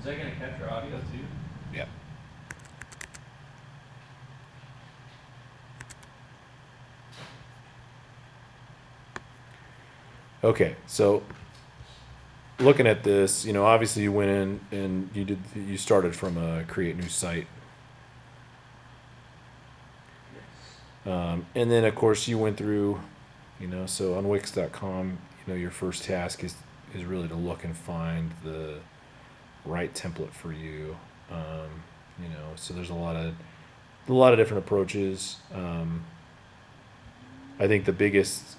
Is that going to capture audio too? Yeah. Okay, so looking at this, obviously you went in and you started from a create new site. And then of course you went through, so on Wix.com, your first task is really to look and find the right template for you. So there's a lot of different approaches. I think the biggest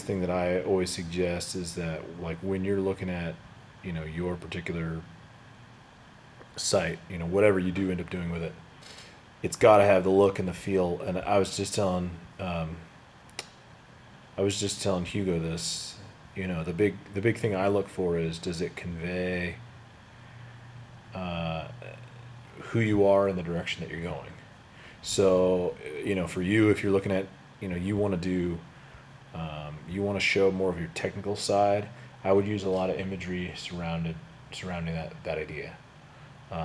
thing that I always suggest is that, like, when you're looking at, your particular site, whatever you do end up doing with it, it's got to have the look and the feel. And I was just telling Hugo this. The big thing I look for is, does it convey who you are in the direction that you're going? So, for you, if you're looking at, you want to do, you want to show more of your technical side, I would use a lot of imagery surrounding that idea. You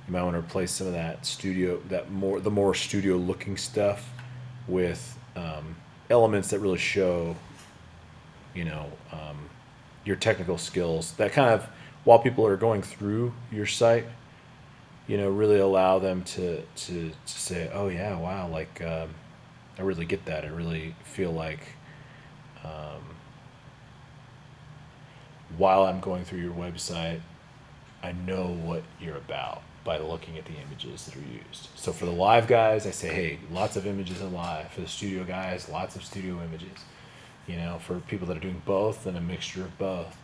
might want to replace some of that the more studio looking stuff with elements that really show, your technical skills. That kind of, while people are going through your site, really allow them to say, oh yeah, wow, like, I really get that. I really feel like, while I'm going through your website, I know what you're about by looking at the images that are used. So for the live guys, I say, hey, lots of images in live. For the studio guys, lots of studio images. For people that are doing both, then a mixture of both.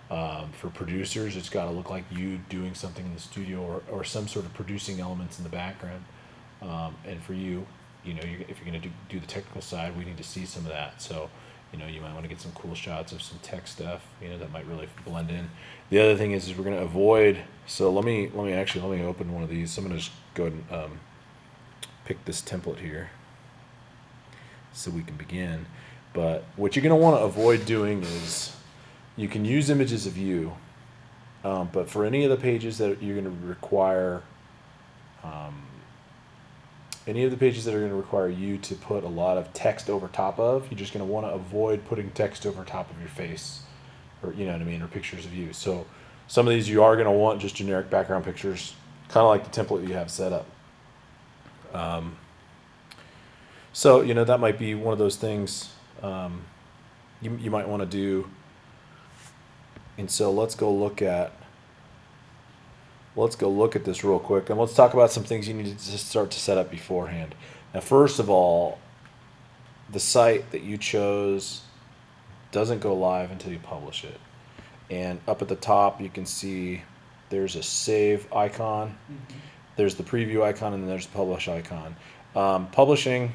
For producers, it's got to look like you doing something in the studio, or some sort of producing elements in the background. And for you, if you're going to do the technical side, we need to see some of that. So, you might want to get some cool shots of some tech stuff, that might really blend in. The other thing is we're going to avoid. So let me open one of these. So I'm going to just go ahead and pick this template here, so we can begin. But what you're going to want to avoid doing is, you can use images of you, but for any of the pages that you're going to require, you to put a lot of text over top of, you're just going to want to avoid putting text over top of your face, or or pictures of you. So some of these you are going to want just generic background pictures, kind of like the template you have set up. So that might be one of those things you might want to do. And so let's go look at this real quick, and let's talk about some things you need to start to set up beforehand. Now, first of all, the site that you chose doesn't go live until you publish it. And up at the top, you can see there's a save icon. Mm-hmm. There's the preview icon, and then there's the publish icon. Publishing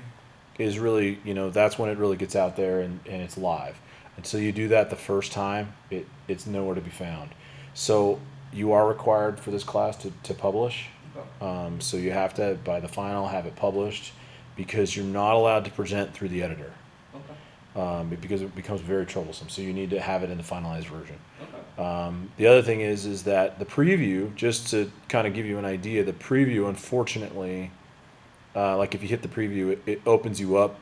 is really, that's when it really gets out there and it's live. And so you do that the first time, it's nowhere to be found. So you are required for this class to publish. So you have to, by the final, have it published, because you're not allowed to present through the editor. Okay. Because it becomes very troublesome. So you need to have it in the finalized version. Okay. The other thing is that the preview, just to kind of give you an idea, the preview, unfortunately, like if you hit the preview, it opens you up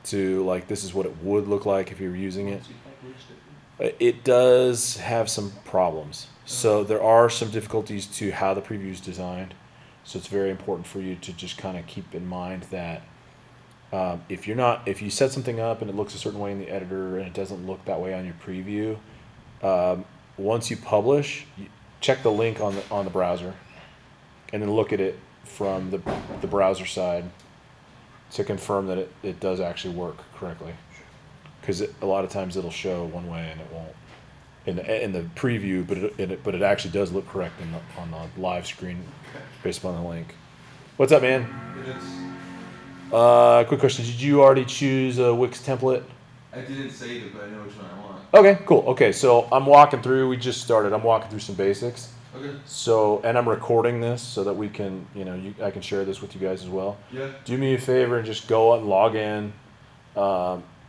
to, like, this is what it would look like if you were using it. It does have some problems. So there are some difficulties to how the preview is designed. So it's very important for you to just kind of keep in mind that if you set something up and it looks a certain way in the editor and it doesn't look that way on your preview, once you publish, check the link on the browser, and then look at it from the browser side to confirm that it does actually work correctly. Because a lot of times it'll show one way and it won't in the preview, but it actually does look correct on the live screen based upon the link. What's up, man? Quick question: did you already choose a Wix template? I didn't save it, but I know which one I want. Okay, cool. Okay, so I'm walking through. We just started. I'm walking through some basics. Okay. So, and I'm recording this so that we can, I can share this with you guys as well. Yeah. Do me a favor and just go and log in.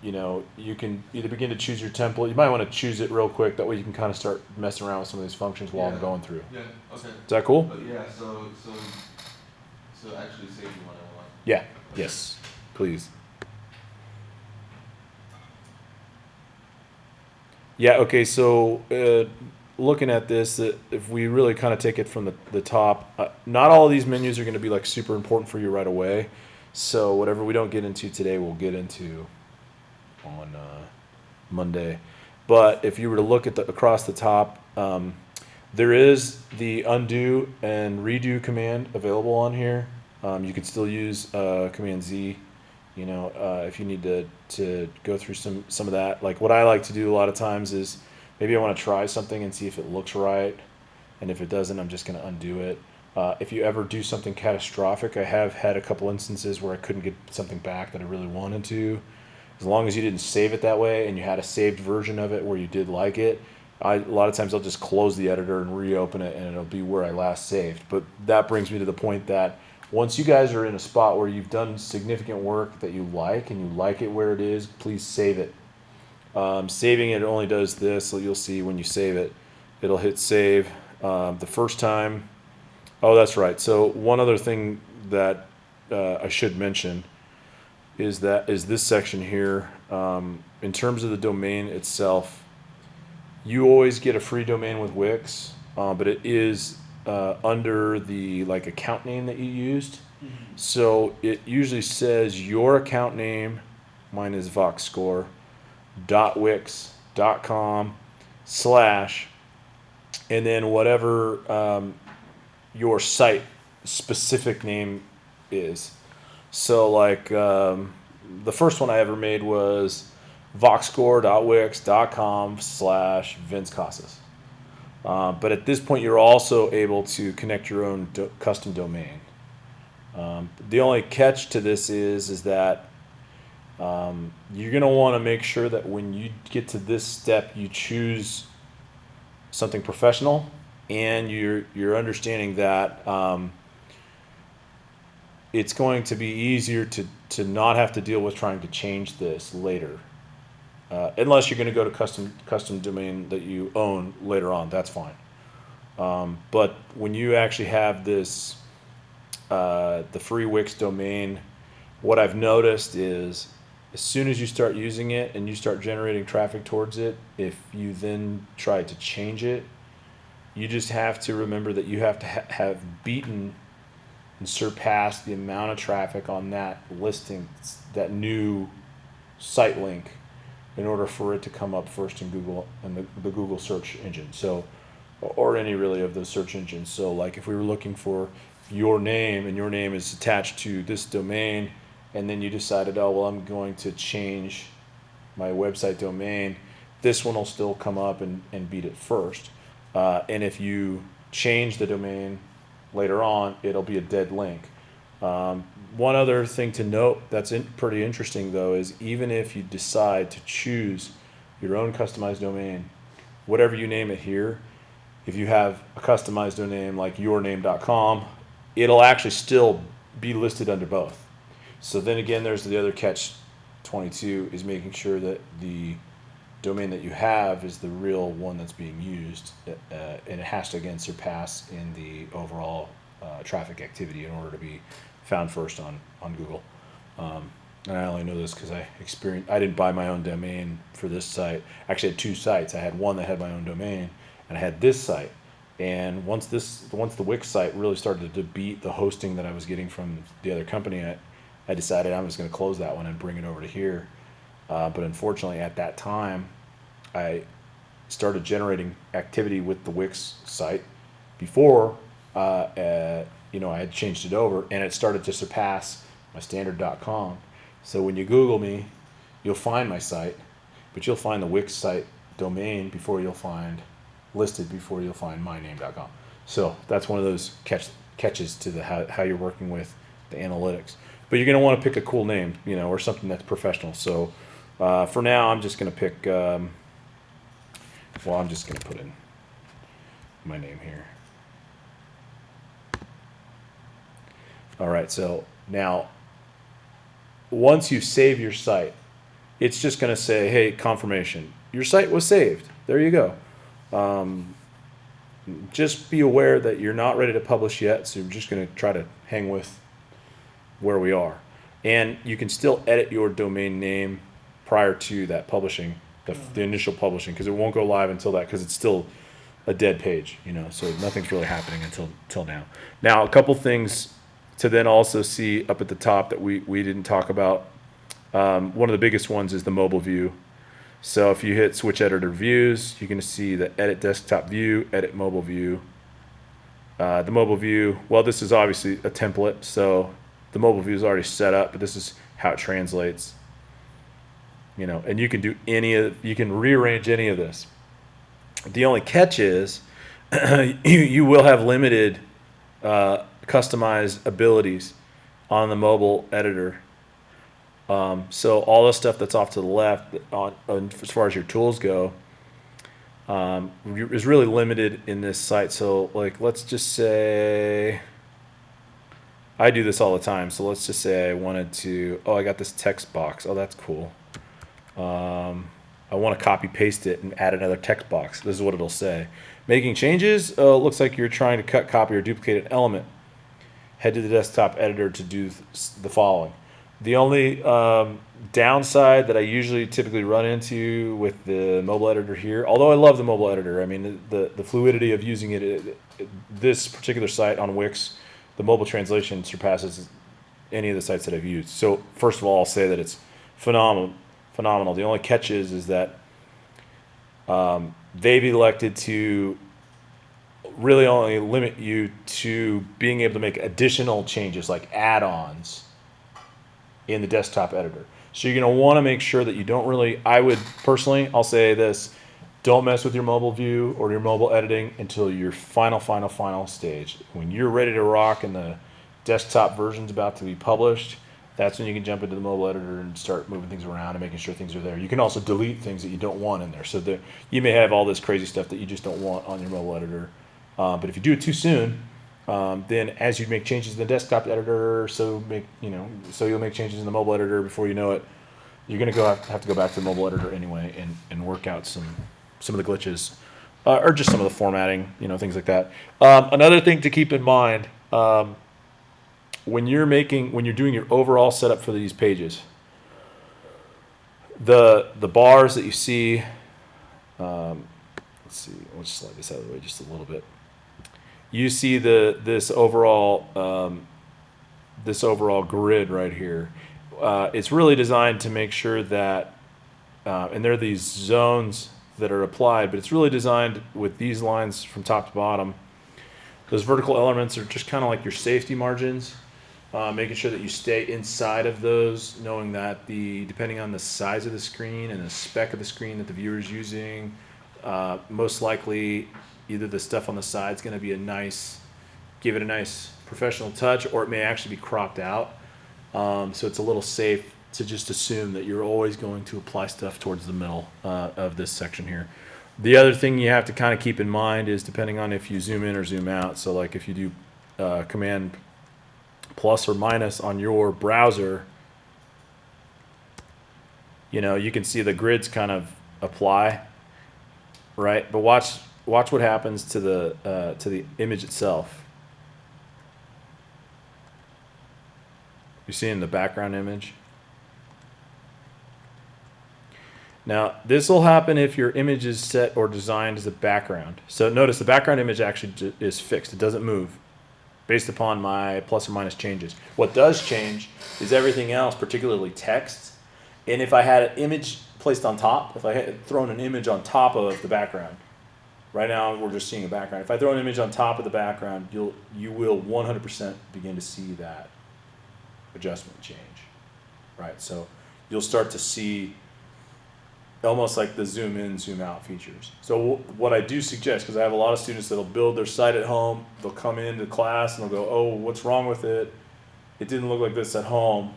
you know, you can either begin to choose your template. You might want to choose it real quick. That way you can kind of start messing around with some of these functions while I'm going through. Yeah. Okay. Is that cool? But yeah. So actually save the one I want. Yeah. Okay. Yes. Please. Yeah. Okay. So looking at this, if we really kind of take it from the top, not all of these menus are going to be like super important for you right away. So whatever we don't get into today, we'll get into on Monday. But if you were to look at across the top, there is the undo and redo command available on here. You could still use Command Z, you know, if you need to go through some of that. Like what I like to do a lot of times is maybe I want to try something and see if it looks right, and if it doesn't, I'm just going to undo it. If you ever do something catastrophic, I have had a couple instances where I couldn't get something back that I really wanted to. As long as you didn't save it that way and you had a saved version of it where you did like it, a lot of times I'll just close the editor and reopen it, and it'll be where I last saved. But that brings me to the point that once you guys are in a spot where you've done significant work that you like and you like it where it is, please save it. Saving it only does this, so you'll see when you save it, it'll hit save. The first time, oh, that's right. So one other thing that I should mention is this section here. In terms of the domain itself, you always get a free domain with Wix, but it is under the like account name that you used. So it usually says your account name, mine is voxscore.wix.com / and then whatever your site specific name is. So like the first one I ever made was voxscore.wix.com / Vince Casas. But at this point, you're also able to connect your own custom domain. The only catch to this is that you're going to want to make sure that when you get to this step, you choose something professional, and you're understanding that it's going to be easier to not have to deal with trying to change this later. Unless you're going to go to custom domain that you own later on, that's fine. But when you actually have this, the free Wix domain, what I've noticed is as soon as you start using it and you start generating traffic towards it, if you then try to change it, you just have to remember that you have to have beaten and surpassed the amount of traffic on that listing, that new site link, in order for it to come up first in Google and the Google search engine. So, or any really of those search engines. So like if we were looking for your name and your name is attached to this domain, and then you decided, oh, well, I'm going to change my website domain, this one will still come up and beat it first. And if you change the domain later on, it'll be a dead link. One other thing to note that's pretty interesting, though, is even if you decide to choose your own customized domain, whatever you name it here, if you have a customized domain like yourname.com, it'll actually still be listed under both. So then again, there's the other catch 22 is making sure that the domain that you have is the real one that's being used, and it has to again surpass in the overall traffic activity in order to be found first on Google. And I only know this because I didn't buy my own domain for this site. Actually, I had two sites. I had one that had my own domain, and I had this site. And once the Wix site really started to beat the hosting that I was getting from the other company, I decided I was going to close that one and bring it over to here. But unfortunately, at that time, I started generating activity with the Wix site before I had changed it over, and it started to surpass my standard.com. So when you Google me, you'll find my site, but you'll find the Wix site domain before you'll find myname.com. So that's one of those catches to how you're working with the analytics. But you're going to want to pick a cool name, or something that's professional. So for now, I'm just going to pick. I'm just going to put in my name here. All right. So now, once you save your site, it's just going to say, hey, confirmation. Your site was saved. There you go. Just be aware that you're not ready to publish yet, so you're just going to try to hang with where we are. And you can still edit your domain name prior to that publishing, the initial publishing, because it won't go live until that, because it's still a dead page, so nothing's really happening until now. Now, a couple things to then also see up at the top that we didn't talk about. One of the biggest ones is the mobile view. So if you hit switch editor views, you can see the edit desktop view, edit mobile view. The mobile view, well, this is obviously a template, so the mobile view is already set up, but this is how it translates. And you can do you can rearrange any of this. The only catch is you will have limited customized abilities on the mobile editor. So all the stuff that's off to the left as far as your tools go is really limited in this site. So like, let's just say, I do this all the time. So let's just say I wanted to, I got this text box. Oh, that's cool. I want to copy paste it and add another text box. This is what it'll say. Making changes. Looks like you're trying to cut, copy, or duplicate an element. Head to the desktop editor to do the following. The only downside that I typically run into with the mobile editor here, although I love the mobile editor, I mean, the fluidity of using it, this particular site on Wix, the mobile translation surpasses any of the sites that I've used. So first of all, I'll say that it's phenomenal. The only catch is that they've elected to really only limit you to being able to make additional changes like add-ons in the desktop editor. So you're going to want to make sure that you don't really, I'll say this, don't mess with your mobile view or your mobile editing until your final stage. When you're ready to rock and the desktop version's about to be published, that's when you can jump into the mobile editor and start moving things around and making sure things are there. You can also delete things that you don't want in there. So you may have all this crazy stuff that you just don't want on your mobile editor. But if you do it too soon, then as you make changes in the desktop editor, so you'll make changes in the mobile editor before you know it, you're going to have to go back to the mobile editor anyway and work out some of the glitches or just some of the formatting, things like that. Another thing to keep in mind, when you're doing your overall setup for these pages, the bars that you see, let's see, let's slide this out of the way just a little bit. You see this overall grid right here. It's really designed to make sure that, and there are these zones that are applied, but it's really designed with these lines from top to bottom. Those vertical elements are just kind of like your safety margins, making sure that you stay inside of those, knowing that depending on the size of the screen and the spec of the screen that the viewer is using, most likely either the stuff on the side is going to be give it a nice professional touch, or it may actually be cropped out. So it's a little safe to just assume that you're always going to apply stuff towards the middle of this section here. The other thing you have to kind of keep in mind is depending on if you zoom in or zoom out. So like if you do Command plus or minus on your browser, you can see the grids kind of apply, right? But watch what happens to the image itself. You're seeing the background image. Now, this will happen if your image is set or designed as a background. So notice the background image actually is fixed. It doesn't move based upon my plus or minus changes. What does change is everything else, particularly text. And if I had an image placed on top, if I had thrown an image on top of the background, right now we're just seeing a background. If I throw an image on top of the background, you will 100% begin to see that adjustment change, right? So you'll start to see almost like the zoom in, zoom out features. So what I do suggest, because I have a lot of students that'll build their site at home, they'll come into class and they'll go, oh, what's wrong with it? It didn't look like this at home.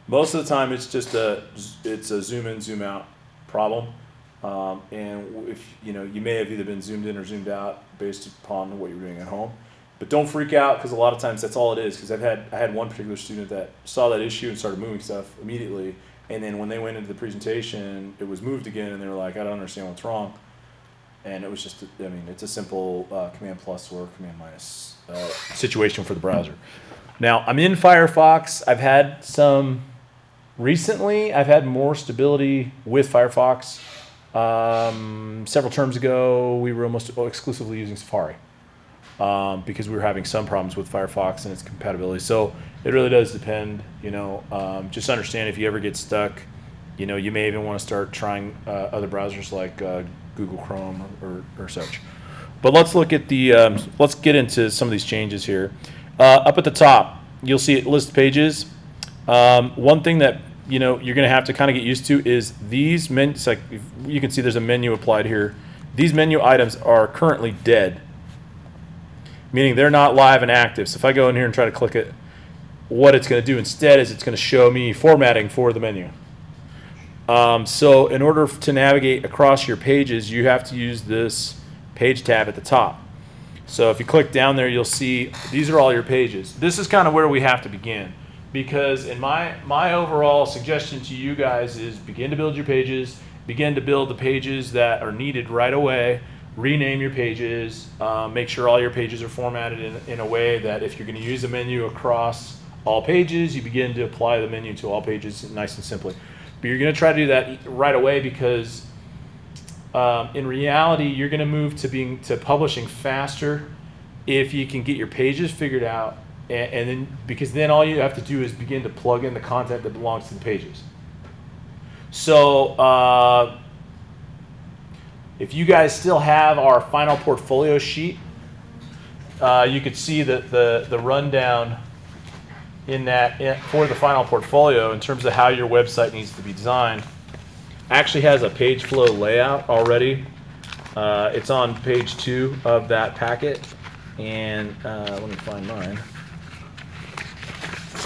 Most of the time it's just a zoom in, zoom out problem. And if you may have either been zoomed in or zoomed out based upon what you're doing at home. But don't freak out, because a lot of times that's all it is. Because I had one particular student that saw that issue and started moving stuff immediately, And then when they went into the presentation, it was moved again, and they were like, I don't understand what's wrong. And it was just, I mean, it's a simple command plus or command minus situation for the browser. Now, I'm in Firefox. Recently, I've had more stability with Firefox. Several terms ago, we were almost exclusively using Safari because we were having some problems with Firefox and its compatibility. So it really does depend, just understand if you ever get stuck, you may even want to start trying other browsers like Google Chrome or such. But let's look at let's get into some of these changes here. Up at the top, you'll see it lists pages. One thing that you're going to have to kind of get used to is these menus. Like you can see, there's a menu applied here. These menu items are currently dead, meaning they're not live and active. So if I go in here and try to click it, what it's going to do instead is it's going to show me formatting for the menu. So in order to navigate across your pages, you have to use this page tab at the top. So if you click down there, you'll see these are all your pages. This is kind of where we have to begin, because in my overall suggestion to you guys is begin to build your pages, begin to build the pages that are needed right away, rename your pages, make sure all your pages are formatted in a way that if you're going to use a menu across all pages, you begin to apply the menu to all pages nice and simply. But you're going to try to do that right away because in reality, you're going to move to publishing faster if you can get your pages figured out, and then because then all you have to do is begin to plug in the content that belongs to the pages. So if you guys still have our final portfolio sheet, you could see that the rundown for the final portfolio in terms of how your website needs to be designed actually has a page flow layout already. It's on page 2 of that packet, and let me find mine.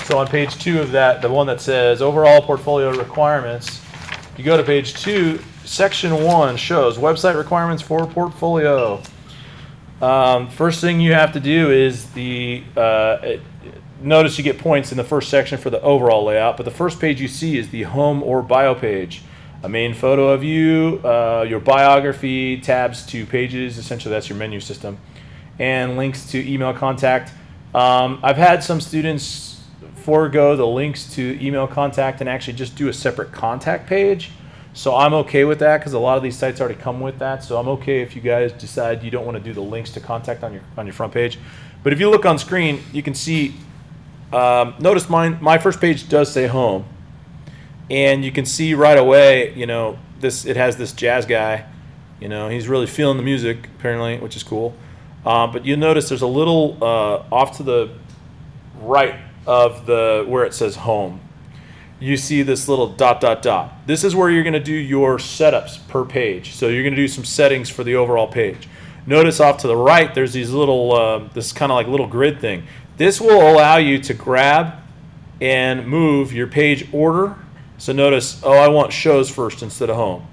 So on page 2 of that, the one that says overall portfolio requirements, you go to page 2, section 1 shows website requirements for portfolio. First thing you have to do is notice you get points in the first section for the overall layout, but the first page you see is the home or bio page. A main photo of you, your biography, tabs to pages, essentially that's your menu system, and links to email contact. I've had some students forego the links to email contact and actually just do a separate contact page. So I'm okay with that because a lot of these sites already come with that. So I'm okay if you guys decide you don't want to do the links to contact on your front page. But if you look on screen, you can see, notice my first page does say home. And you can see right away, it has this jazz guy, he's really feeling the music apparently, which is cool. But you'll notice there's a little off to the right of where it says home. You see this little ... This is where you're going to do your setups per page. So you're going to do some settings for the overall page. Notice off to the right, there's these little, this kind of like little grid thing. This will allow you to grab and move your page order. So notice, I want shows first instead of home.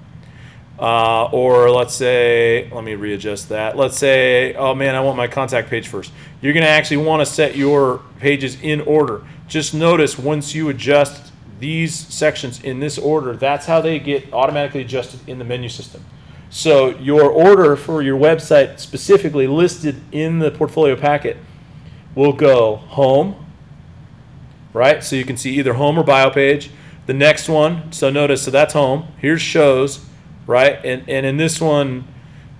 Or let's say, let me readjust that. Let's say, I want my contact page first. You're going to actually want to set your pages in order. Just notice once you adjust these sections in this order, that's how they get automatically adjusted in the menu system. So your order for your website specifically listed in the portfolio packet will go home, right? So you can see either home or bio page. The next one, so notice, so that's home. Here's shows, right? And in this one,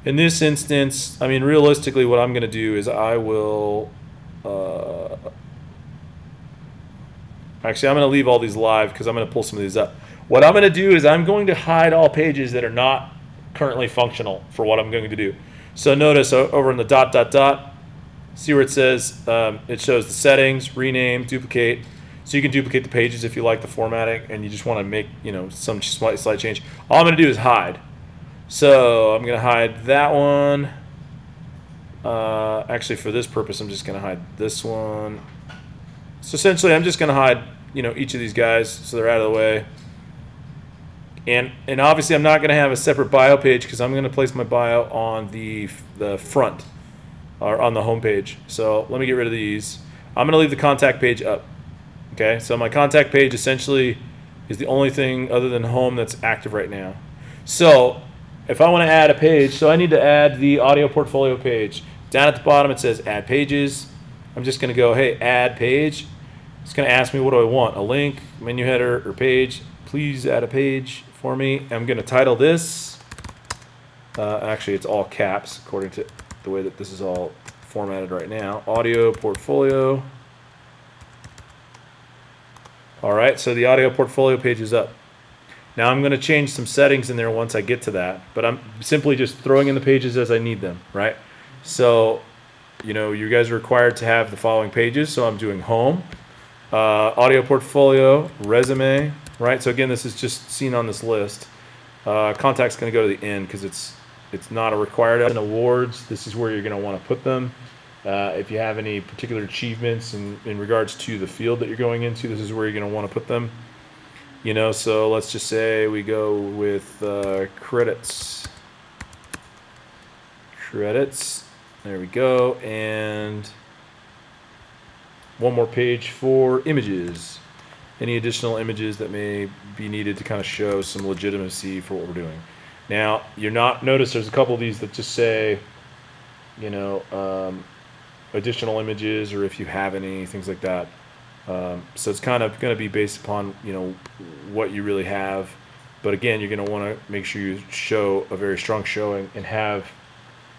in this instance, realistically, what I'm going to do is I will, actually, I'm going to leave all these live because I'm going to pull some of these up. What I'm going to do is I'm going to hide all pages that are not currently functional for what I'm going to do. So notice over in the ... see where it says, it shows the settings, rename, duplicate. So you can duplicate the pages if you like the formatting and you just want to make some slight change. All I'm going to do is hide. So I'm going to hide that one. Actually, for this purpose, I'm just going to hide this one. So essentially, I'm just going to hide each of these guys so they're out of the way. And obviously, I'm not going to have a separate bio page because I'm going to place my bio on the front or on the home page. So let me get rid of these. I'm going to leave the contact page up. Okay, so my contact page essentially is the only thing other than home that's active right now. So if I want to add a page, so I need to add the audio portfolio page. Down at the bottom it says add pages. I'm just going to go, hey, add page. It's going to ask me what do I want, a link, menu header, or page. Please add a page for me. I'm going to title this. Actually, it's all caps according to the way that this is all formatted right now. Audio portfolio. All right, so the audio portfolio page is up. Now I'm going to change some settings in there once I get to that, but I'm simply just throwing in the pages as I need them, right? So, you know, you guys are required to have the following pages. So I'm doing home, audio portfolio, resume, right? So again, this is just seen on this list. Contact's going to go to the end because it's not a required. And awards, this is where you're going to want to put them. If you have any particular achievements in regards to the field that you're going into, this is where you're going to want to put them. You know, so let's just say we go with credits. Credits. There we go. And one more page for images. Any additional images that may be needed to kind of show some legitimacy for what we're doing. Now, notice there's a couple of these that just say, you know, additional images, or if you have any, things like that. So it's kind of going to be based upon, you know, what you really have. But again, you're going to want to make sure you show a very strong showing and have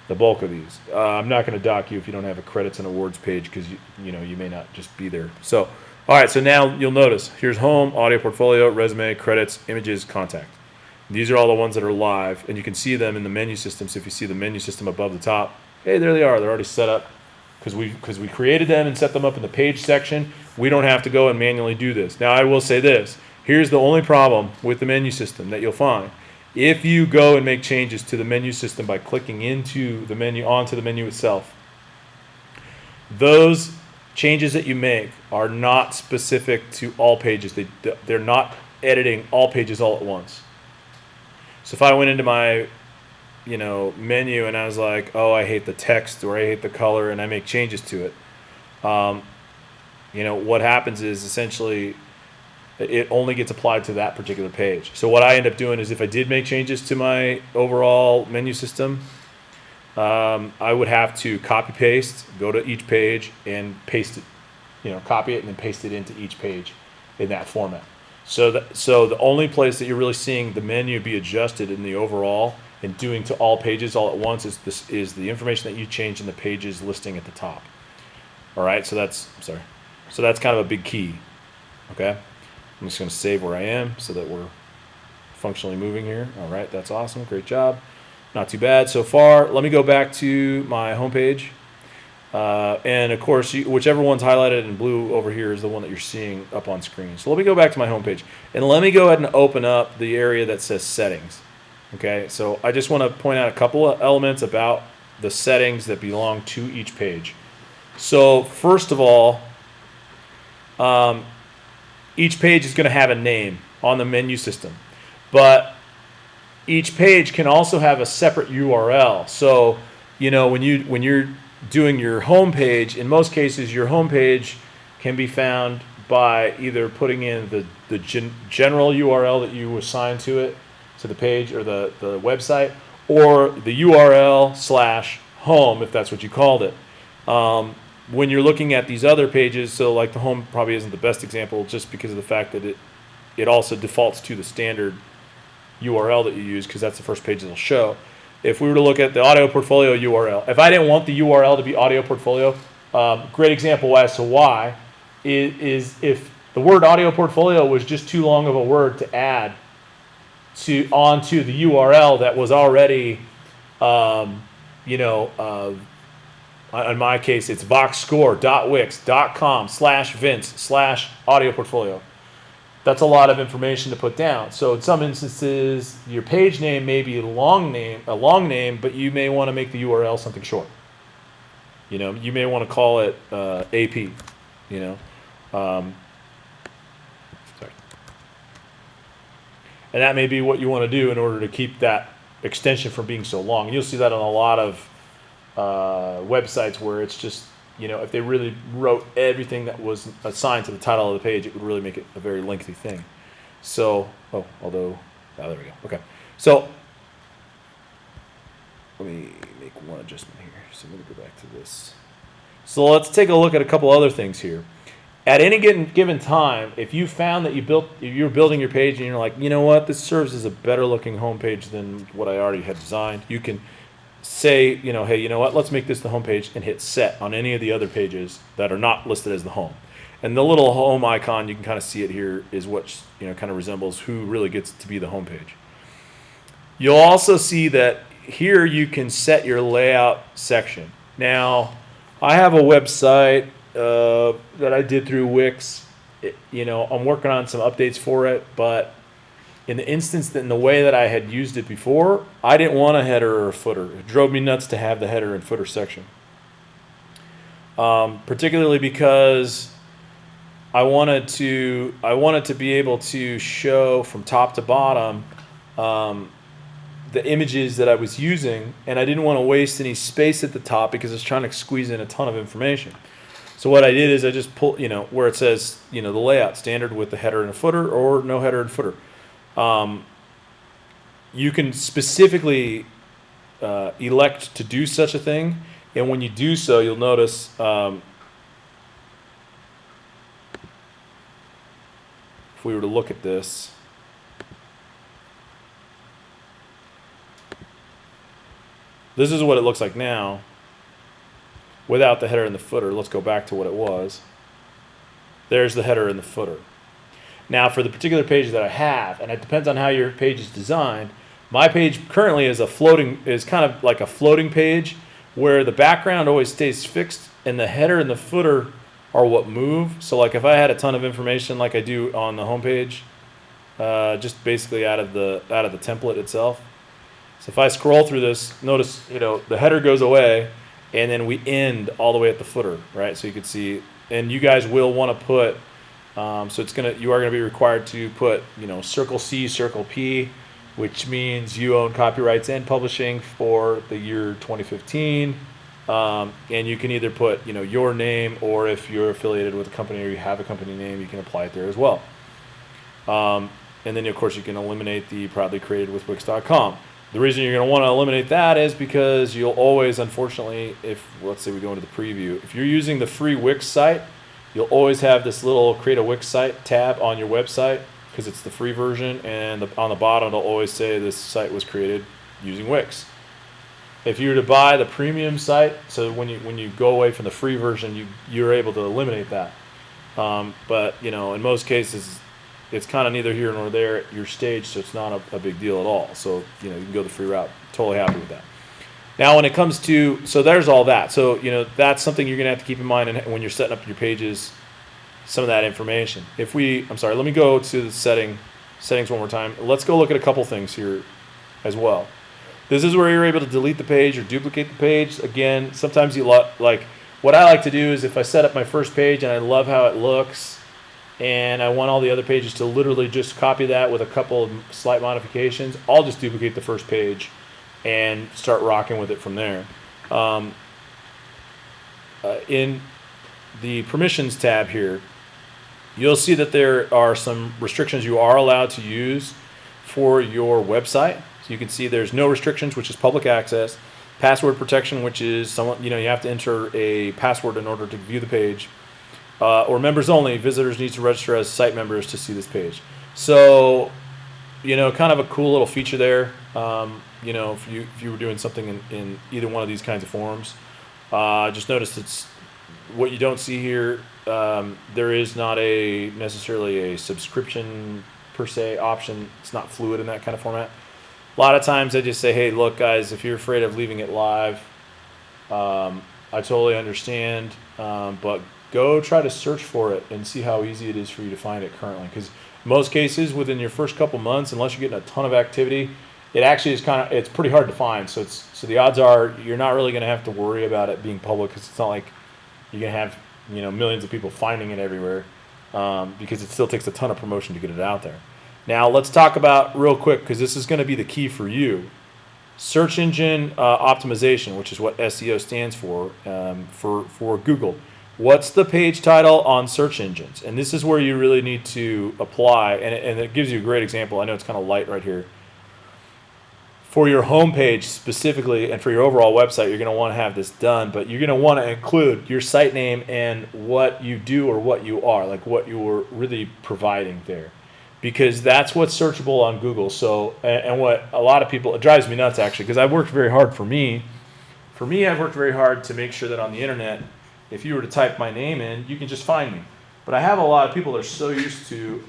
the bulk of these. I'm not going to dock you if you don't have a credits and awards page because, you know, you may not just be there. So, all right, so now you'll notice here's home, audio portfolio, resume, credits, images, contact. These are all the ones that are live, and you can see them in the menu system. So if you see the menu system above the top, hey, there they are. They're already set up because we created them and set them up in the page section. We don't have to go and manually do this. Now, I will say this. Here's the only problem with the menu system that you'll find. If you go and make changes to the menu system by clicking into the menu, onto the menu itself, those changes that you make are not specific to all pages. They're not editing all pages all at once. So if I went into my, you know, menu and I was like, oh, I hate the text or I hate the color, and I make changes to it, you know, what happens is essentially it only gets applied to that particular page. So what I end up doing is if I did make changes to my overall menu system, I would have to copy paste, go to each page and paste it, you know, copy it and then paste it into each page in that format. So the only place that you're really seeing the menu be adjusted in the overall and doing to all pages all at once is the information that you change in the pages listing at the top. All right, so that's kind of a big key. Okay, I'm just going to save where I am so that we're functionally moving here. All right, that's awesome. Great job. Not too bad so far. Let me go back to my home page. And of course, whichever one's highlighted in blue over here is the one that you're seeing up on screen. So let me go back to my home page. And let me go ahead and open up the area that says settings. Okay, so I just want to point out a couple of elements about the settings that belong to each page. So first of all, each page is going to have a name on the menu system. But each page can also have a separate URL. So, you know, when you're doing your home page, in most cases, your home page can be found by either putting in the general URL that you assign to it, to the page or the website, or the URL/home, if that's what you called it. When you're looking at these other pages, so like the home probably isn't the best example just because of the fact that it also defaults to the standard URL that you use because that's the first page it'll show. If we were to look at the audio portfolio URL, if I didn't want the URL to be audio portfolio, great example as to why is if the word audio portfolio was just too long of a word to add onto the URL that was already, in my case, it's voxscore.wix.com/vince/audio portfolio. That's a lot of information to put down. So in some instances, your page name may be a long name, but you may want to make the URL something short. You know, you may want to call it AP. You know, sorry. And that may be what you want to do in order to keep that extension from being so long. And you'll see that on a lot of websites where it's just, you know, if they really wrote everything that was assigned to the title of the page, it would really make it a very lengthy thing. So, there we go. Okay. So, let me make one adjustment here. So I'm going to go back to this. So let's take a look at a couple other things here. At any given time, if you found that you're building your page and you're like, you know what, this serves as a better looking homepage than what I already had designed, you can say, hey, you know what, let's make this the homepage and hit set on any of the other pages that are not listed as the home. And the little home icon, you can kind of see it here, is what kind of resembles who really gets to be the homepage. You'll also see that here you can set your layout section. Now, I have a website that I did through Wix. I'm working on some updates for it, but in the instance that in the way that I had used it before, I didn't want a header or a footer. It drove me nuts to have the header and footer section. Particularly because I wanted to be able to show from top to bottom the images that I was using, and I didn't want to waste any space at the top because I was trying to squeeze in a ton of information. So what I did is I just pulled, where it says, the layout standard with the header and a footer, or no header and footer. You can specifically elect to do such a thing, and when you do so, you'll notice if we were to look at this, this is what it looks like now without the header and the footer. Let's go back to what it was. There's the header and the footer. Now, for the particular page that I have, and it depends on how your page is designed, my page currently is kind of like a floating page where the background always stays fixed and the header and the footer are what move. So like if I had a ton of information like I do on the homepage, just basically out of the template itself. So if I scroll through this, notice, the header goes away and then we end all the way at the footer, right? So you can see, and you guys will want to put, you are going to be required to put, circle C, circle P, which means you own copyrights and publishing for the year 2015. And you can either put, your name, or if you're affiliated with a company or you have a company name, you can apply it there as well. And then, of course, you can eliminate the proudly created with Wix.com. The reason you're going to want to eliminate that is because you'll always, unfortunately, let's say we go into the preview, if you're using the free Wix site, you'll always have this little create a Wix site tab on your website because it's the free version, and on the bottom it'll always say this site was created using Wix. If you were to buy the premium site, so when you go away from the free version, you're able to eliminate that. But in most cases, it's kind of neither here nor there at your stage, so it's not a big deal at all. So you can go the free route. Totally happy with that. Now, when it comes to, so there's all that. So that's something you're gonna have to keep in mind when you're setting up your pages. Some of that information. Let me go to the settings one more time. Let's go look at a couple things here as well. This is where you're able to delete the page or duplicate the page. Again, sometimes like what I like to do is if I set up my first page and I love how it looks, and I want all the other pages to literally just copy that with a couple of slight modifications, I'll just duplicate the first page and start rocking with it from there. In the permissions tab here, you'll see that there are some restrictions you are allowed to use for your website. So you can see there's no restrictions, which is public access, password protection, which is you have to enter a password in order to view the page. Or members only, visitors need to register as site members to see this page. So, kind of a cool little feature there. If you were doing something in either one of these kinds of forums, just notice it's what you don't see here. There is not necessarily a subscription per se option. It's not fluid in that kind of format. A lot of times I just say, hey, look, guys, if you're afraid of leaving it live, I totally understand, but go try to search for it and see how easy it is for you to find it currently. Because in most cases, within your first couple months, unless you're getting a ton of activity, it actually is it's pretty hard to find. So the odds are you're not really going to have to worry about it being public, because it's not like you're going to have millions of people finding it everywhere, because it still takes a ton of promotion to get it out there. Now let's talk about real quick, because this is going to be the key for you. Search engine optimization, which is what SEO stands for Google. what's the page title on search engines? And this is where you really need to apply, and it gives you a great example. I know it's kind of light right here. For your homepage specifically, and for your overall website, you're going to want to have this done, but you're going to want to include your site name and what you do or what you are, like what you're really providing there, because that's what's searchable on Google. So, and what a lot of people, it drives me nuts actually, because I've worked very hard for me. For me, I've worked very hard to make sure that on the internet, if you were to type my name in, you can just find me. But I have a lot of people that are so used to,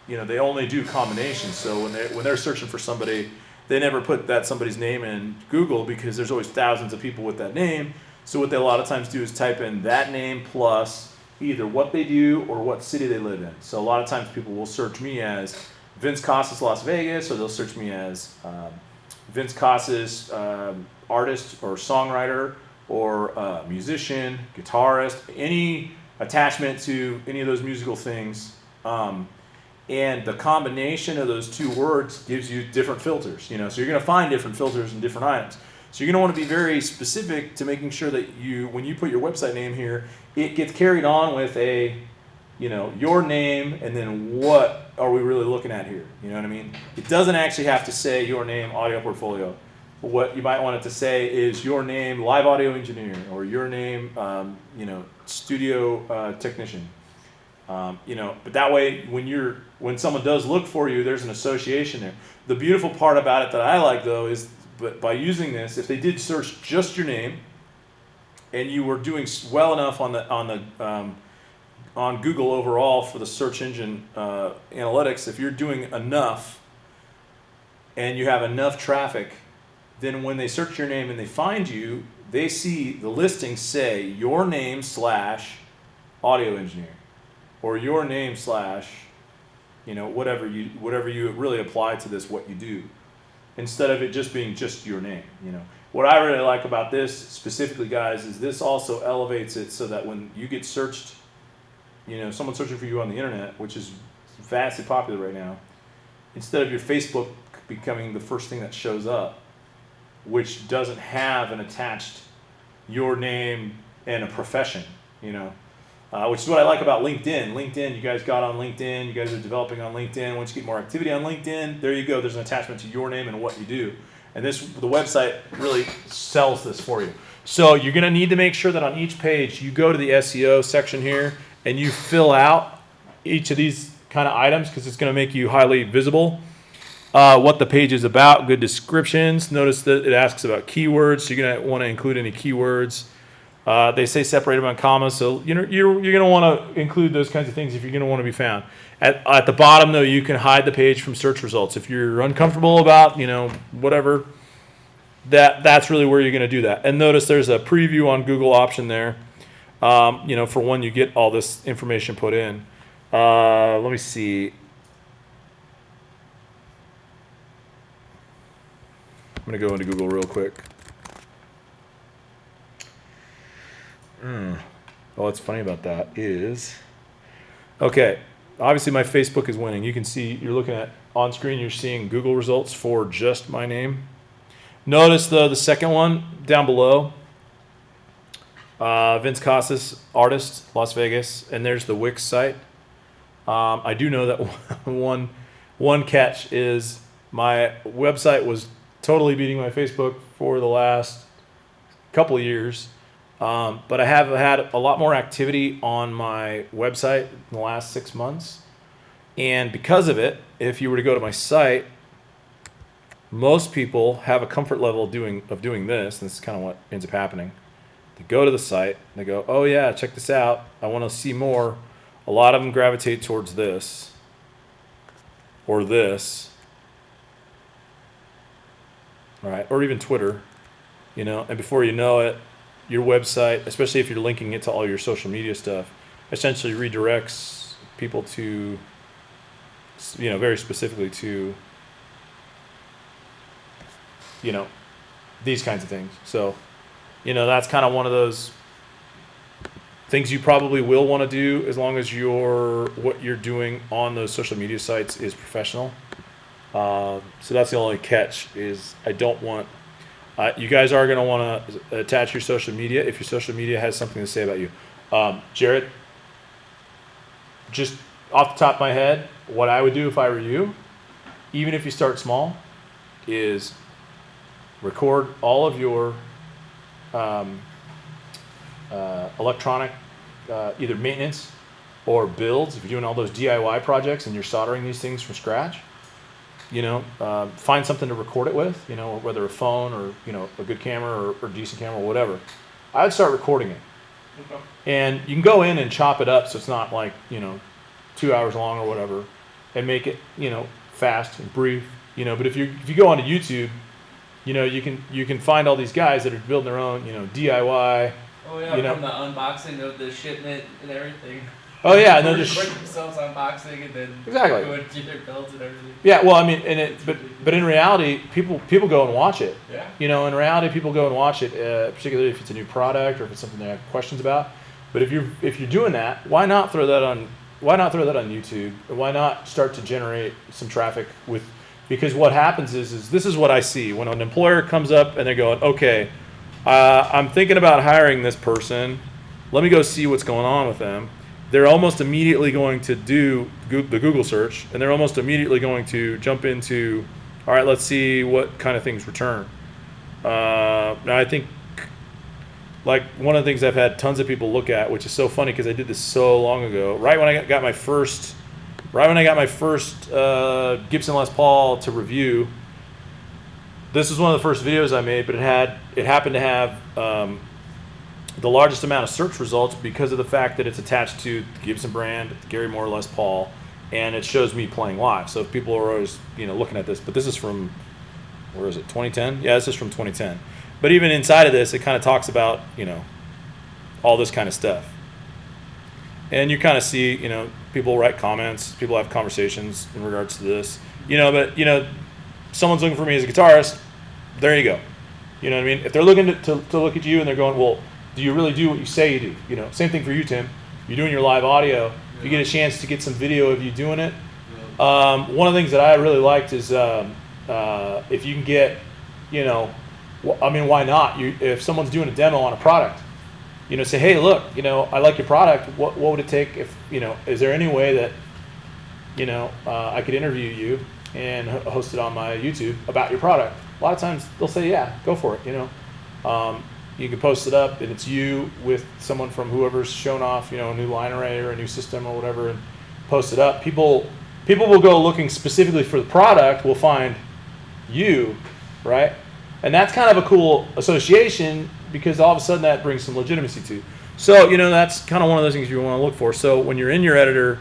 they only do combinations. So when they're searching for somebody, they never put that somebody's name in Google because there's always thousands of people with that name. So what they a lot of times do is type in that name plus either what they do or what city they live in. So a lot of times people will search me as Vince Casas Las Vegas, or they'll search me as Vince Casas artist or songwriter or musician, guitarist, any attachment to any of those musical things. And the combination of those two words gives you different filters, So you're going to find different filters and different items. So you're going to want to be very specific to making sure that when you put your website name here, it gets carried on with your name, and then what are we really looking at here? You know what I mean? It doesn't actually have to say your name, audio portfolio. What you might want it to say is your name, live audio engineer, or your name, studio technician. But that way, when someone does look for you, there's an association there. The beautiful part about it that I like, though, is by using this, if they did search just your name, and you were doing well enough on Google overall for the search engine analytics, if you're doing enough, and you have enough traffic, then when they search your name and they find you, they see the listing say your name / audio engineer. Or your name / whatever you really apply to this, what you do, instead of it just being just your name. What I really like about this specifically, guys, is this also elevates it so that when you get searched, someone searching for you on the internet, which is vastly popular right now, instead of your Facebook becoming the first thing that shows up, which doesn't have an attached your name and a profession, which is what I like about LinkedIn. LinkedIn, you guys got on LinkedIn, you guys are developing on LinkedIn. Once you get more activity on LinkedIn, there you go. There's an attachment to your name and what you do. And the website really sells this for you. So you're going to need to make sure that on each page, you go to the SEO section here and you fill out each of these kind of items, because it's going to make you highly visible. What the page is about, good descriptions. Notice that it asks about keywords. So you're going to want to include any keywords. They say separate them on commas, so you're going to want to include those kinds of things if you're going to want to be found. At the bottom, though, you can hide the page from search results. If you're uncomfortable about, whatever, that's really where you're going to do that. And notice there's a preview on Google option there, for when you get all this information put in. Let me see. I'm going to go into Google real quick. What's funny about that is, okay, obviously my Facebook is winning. You can see, you're looking at on screen, you're seeing Google results for just my name. Notice the second one down below, Vince Casas, artist, Las Vegas, and there's the Wix site. I do know that one catch is my website was totally beating my Facebook for the last couple of years. But I have had a lot more activity on my website in the last 6 months. And because of it, if you were to go to my site, most people have a comfort level of doing this. And this is kind of what ends up happening. They go to the site, they go, oh yeah, check this out. I want to see more. A lot of them gravitate towards this or this. All right, or even Twitter, and before you know it, your website, especially if you're linking it to all your social media stuff, essentially redirects people to, very specifically to, these kinds of things. So, that's kind of one of those things you probably will want to do as long as what you're doing on those social media sites is professional. So that's the only catch is I don't want. You guys are going to want to attach your social media if your social media has something to say about you. Jared, just off the top of my head, what I would do if I were you, even if you start small, is record all of your electronic either maintenance or builds. If you're doing all those DIY projects and you're soldering these things from scratch, find something to record it with, whether a phone or, a good camera or decent camera or whatever. I would start recording it. Okay. And you can go in and chop it up so it's not like, 2 hours long or whatever, and make it, fast and brief, but if you go onto YouTube, you can find all these guys that are building their own, DIY. Oh yeah, from the unboxing of the shipment and everything. Oh yeah, and they'll just record themselves unboxing and then exactly go into their builds and everything. Yeah, well, I mean, but in reality, people go and watch it. Yeah. In reality, people go and watch it, particularly if it's a new product or if it's something they have questions about. But if you're doing that, why not throw that on YouTube? Why not start to generate some traffic with? Because what happens is this is what I see when an employer comes up and they're going, okay, I'm thinking about hiring this person. Let me go see what's going on with them. They're almost immediately going to do the Google search, and they're almost immediately going to jump into, all right, let's see what kind of things return. Now, I think, like, one of the things I've had tons of people look at, which is so funny because I did this so long ago, right when I got my first Gibson Les Paul to review. This was one of the first videos I made, but it happened to have the largest amount of search results because of the fact that it's attached to the Gibson brand, Gary Moore Les Paul, and it shows me playing live. So if people are always looking at this, but this is from, where is it, 2010? Yeah, this is from 2010. But even inside of this, it kind of talks about all this kind of stuff, and you kind of see people write comments, people have conversations in regards to this, but someone's looking for me as a guitarist. There you go. You know what I mean? If they're looking to look at you and they're going, well, do you really do what you say you do? Same thing for you, Tim. You're doing your live audio. If you get a chance to get some video of you doing it. One of the things that I really liked is if you can get, why not? If someone's doing a demo on a product, say, hey, look, I like your product. What would it take if, is there any way that, I could interview you and host it on my YouTube about your product? A lot of times they'll say, yeah, go for it, You can post it up, and it's you with someone from whoever's shown off, a new line array or a new system or whatever, and post it up. People will go looking specifically for the product, will find you, right? And that's kind of a cool association because all of a sudden that brings some legitimacy to. So, that's kind of one of those things you want to look for. So when you're in your editor,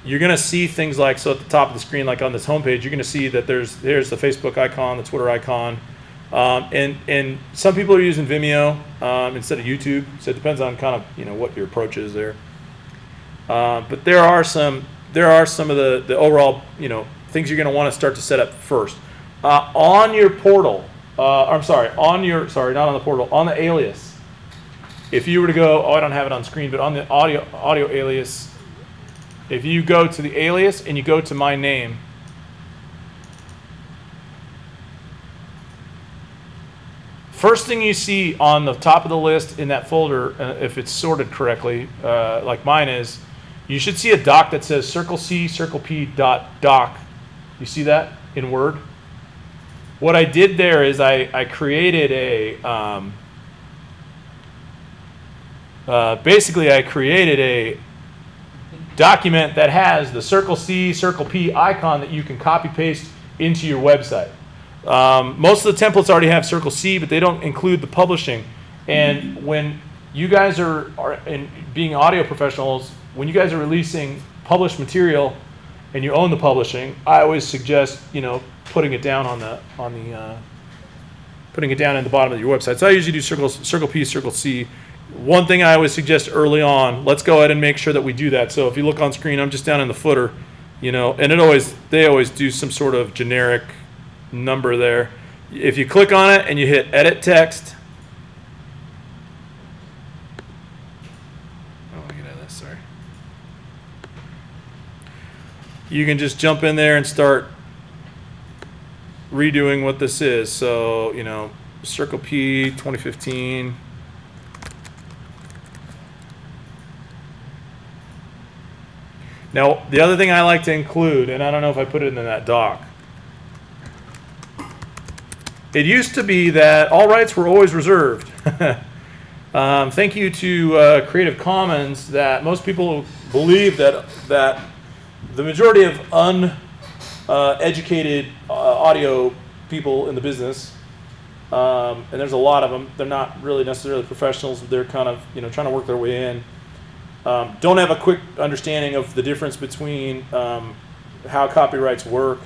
you're going to see things like, so at the top of the screen, like on this homepage, you're going to see that there's the Facebook icon, the Twitter icon. And some people are using Vimeo instead of YouTube, so it depends on kind of what your approach is there. But there are some of the overall things you're going to want to start to set up first on your portal. Not on the portal, on the alias. If you were to go, I don't have it on screen, but on the audio alias, if you go to the alias and you go to my name. First thing you see on the top of the list in that folder, if it's sorted correctly, like mine is, you should see a doc that says Circle C, Circle P .doc. You see that in Word? What I did there is I created basically I created a document that has the Circle C, Circle P icon that you can copy paste into your website. Most of the templates already have Circle C, but they don't include the publishing. And when you guys are being audio professionals, when you guys are releasing published material and you own the publishing, I always suggest putting it down putting it down in the bottom of your website. So I usually do Circle P, Circle C. One thing I always suggest early on, let's go ahead and make sure that we do that. So if you look on screen, I'm just down in the footer, and they always do some sort of generic number there. If you click on it and you hit edit text, you can just jump in there and start redoing what this is. So, Circle P 2015. Now, the other thing I like to include, and I don't know if I put it in that doc, it used to be that all rights were always reserved. Thank you to Creative Commons that most people believe that the majority of uneducated audio people in the business, and there's a lot of them, they're not really necessarily professionals, they're kind of trying to work their way in, don't have a quick understanding of the difference between how copyrights work,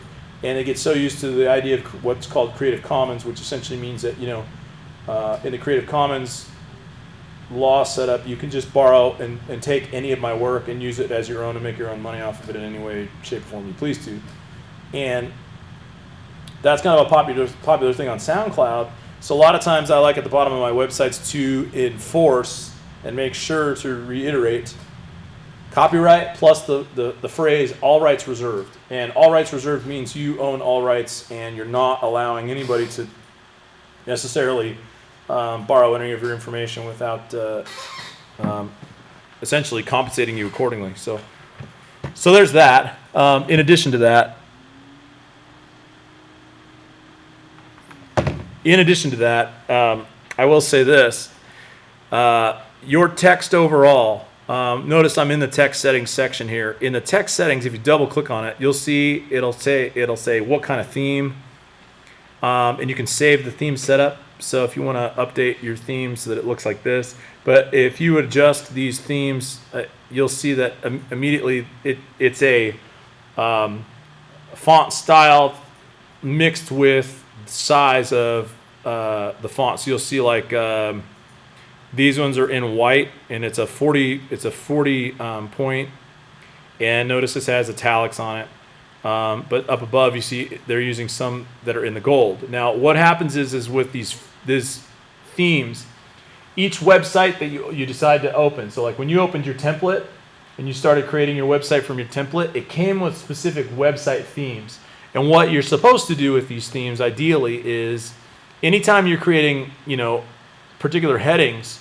and they get so used to the idea of what's called Creative Commons, which essentially means that in the Creative Commons law setup, you can just borrow and take any of my work and use it as your own and make your own money off of it in any way, shape, or form you please to. And that's kind of a popular thing on SoundCloud. So a lot of times I like at the bottom of my websites to enforce and make sure to reiterate copyright plus the phrase all rights reserved. And all rights reserved means you own all rights and you're not allowing anybody to necessarily borrow any of your information without essentially compensating you accordingly. So there's that. In addition to that, I will say this. Your text overall, notice I'm in the text settings section here. In the text settings, if you double click on it, you'll see it'll say what kind of theme, and you can save the theme setup. So if you want to update your theme so that it looks like this, but if you adjust these themes, you'll see that immediately it's a font style mixed with size of the font. So you'll see like these ones are in white, and it's a 40 point, and notice this has italics on it. But up above, you see they're using some that are in the gold. Now, what happens is with these themes, each website that you decide to open. So, like when you opened your template and you started creating your website from your template, it came with specific website themes. And what you're supposed to do with these themes, ideally, is anytime you're creating, particular headings,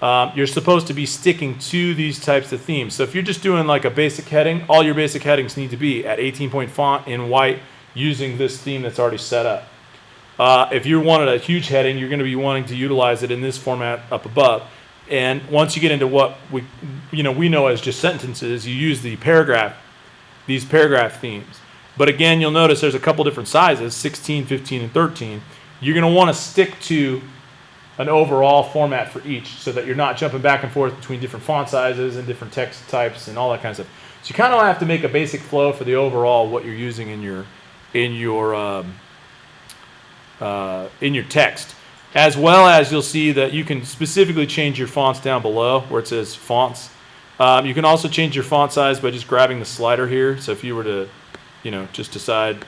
you're supposed to be sticking to these types of themes. So if you're just doing like a basic heading, all your basic headings need to be at 18-point font in white using this theme that's already set up. If you wanted a huge heading, you're going to be wanting to utilize it in this format up above. And once you get into what we know as just sentences, you use these paragraph themes. But again, you'll notice there's a couple different sizes, 16, 15, and 13. You're going to want to stick to an overall format for each so that you're not jumping back and forth between different font sizes and different text types and all that kind of stuff. So you kind of have to make a basic flow for the overall what you're using in your text, as well as you'll see that you can specifically change your fonts down below where it says fonts. You can also change your font size by just grabbing the slider here. So if you were to, just decide,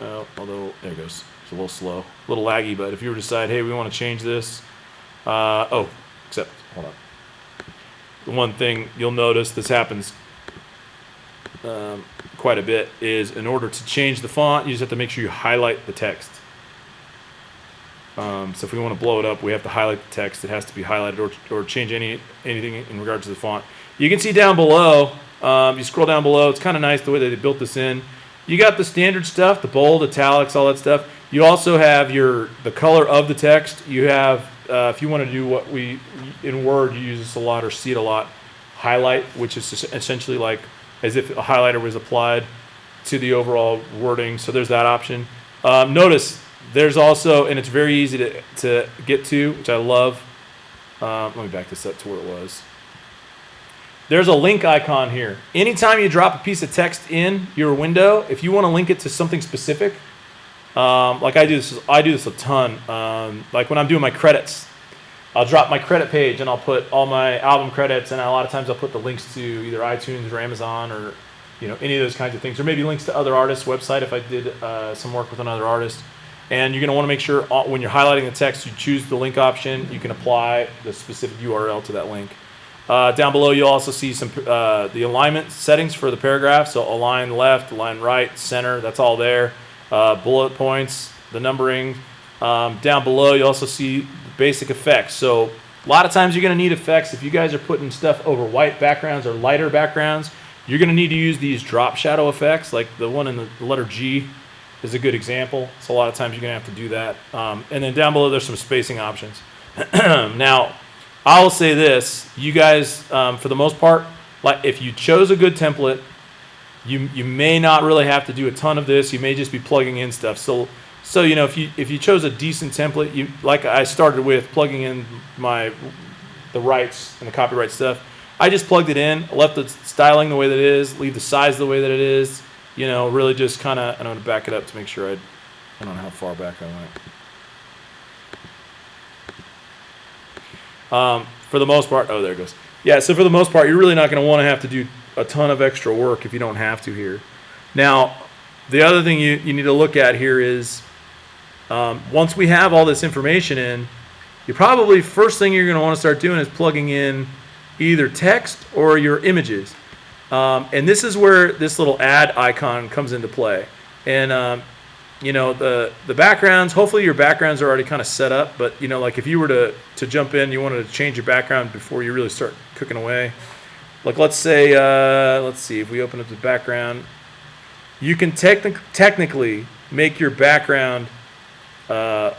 although there it goes. A little slow, a little laggy, but if you were to decide, hey, we want to change this, hold on. The one thing you'll notice this happens quite a bit is in order to change the font, you just have to make sure you highlight the text. So if we want to blow it up, we have to highlight the text. It has to be highlighted or change anything in regards to the font. You can see down below, you scroll down below, it's kind of nice the way that they built this in. You got the standard stuff, the bold, italics, all that stuff. You also have the color of the text. You have, if you want to do what we, in Word, you use this a lot or see it a lot, highlight, which is essentially like as if a highlighter was applied to the overall wording. So there's that option. Notice there's also, and it's very easy to get to, which I love. Let me back this up to where it was. There's a link icon here. Anytime you drop a piece of text in your window, if you want to link it to something specific, like I do this a ton. Like when I'm doing my credits, I'll drop my credit page and I'll put all my album credits, and a lot of times I'll put the links to either iTunes or Amazon or any of those kinds of things, or maybe links to other artists' website if I did some work with another artist. And you're going to want to make sure when you're highlighting the text, you choose the link option. You can apply the specific URL to that link. Down below, you'll also see some the alignment settings for the paragraph. So align left, align right, center. That's all there. Bullet points, the numbering. Down below, you also see basic effects. So a lot of times you're going to need effects if you guys are putting stuff over white backgrounds or lighter backgrounds. You're going to need to use these drop shadow effects, like the one in the letter G is a good example. So a lot of times you're going to have to do that. And then down below, there's some spacing options. Now, I'll say this. You guys, for the most part, like if you chose a good template, you may not really have to do a ton of this. You may just be plugging in stuff. So you know, if you chose a decent template, you like I started with plugging in the rights and the copyright stuff. I just plugged it in, left the styling the way that it is, leave the size the way that it is. You know, really just kind of. I'm going to back it up to make sure I don't know how far back I went. For the most part, oh, there it goes. Yeah, so for the most part, you're really not going to want to have to do a ton of extra work if you don't have to here. Now, the other thing you need to look at here is once we have all this information in, you probably first thing you're going to want to start doing is plugging in either text or your images. And this is where this little add icon comes into play. And you know, the backgrounds, hopefully your backgrounds are already kind of set up, but you know, like if you were to jump in, you wanted to change your background before you really start cooking away. Like let's say, let's see, if we open up the background, you can technically make your background an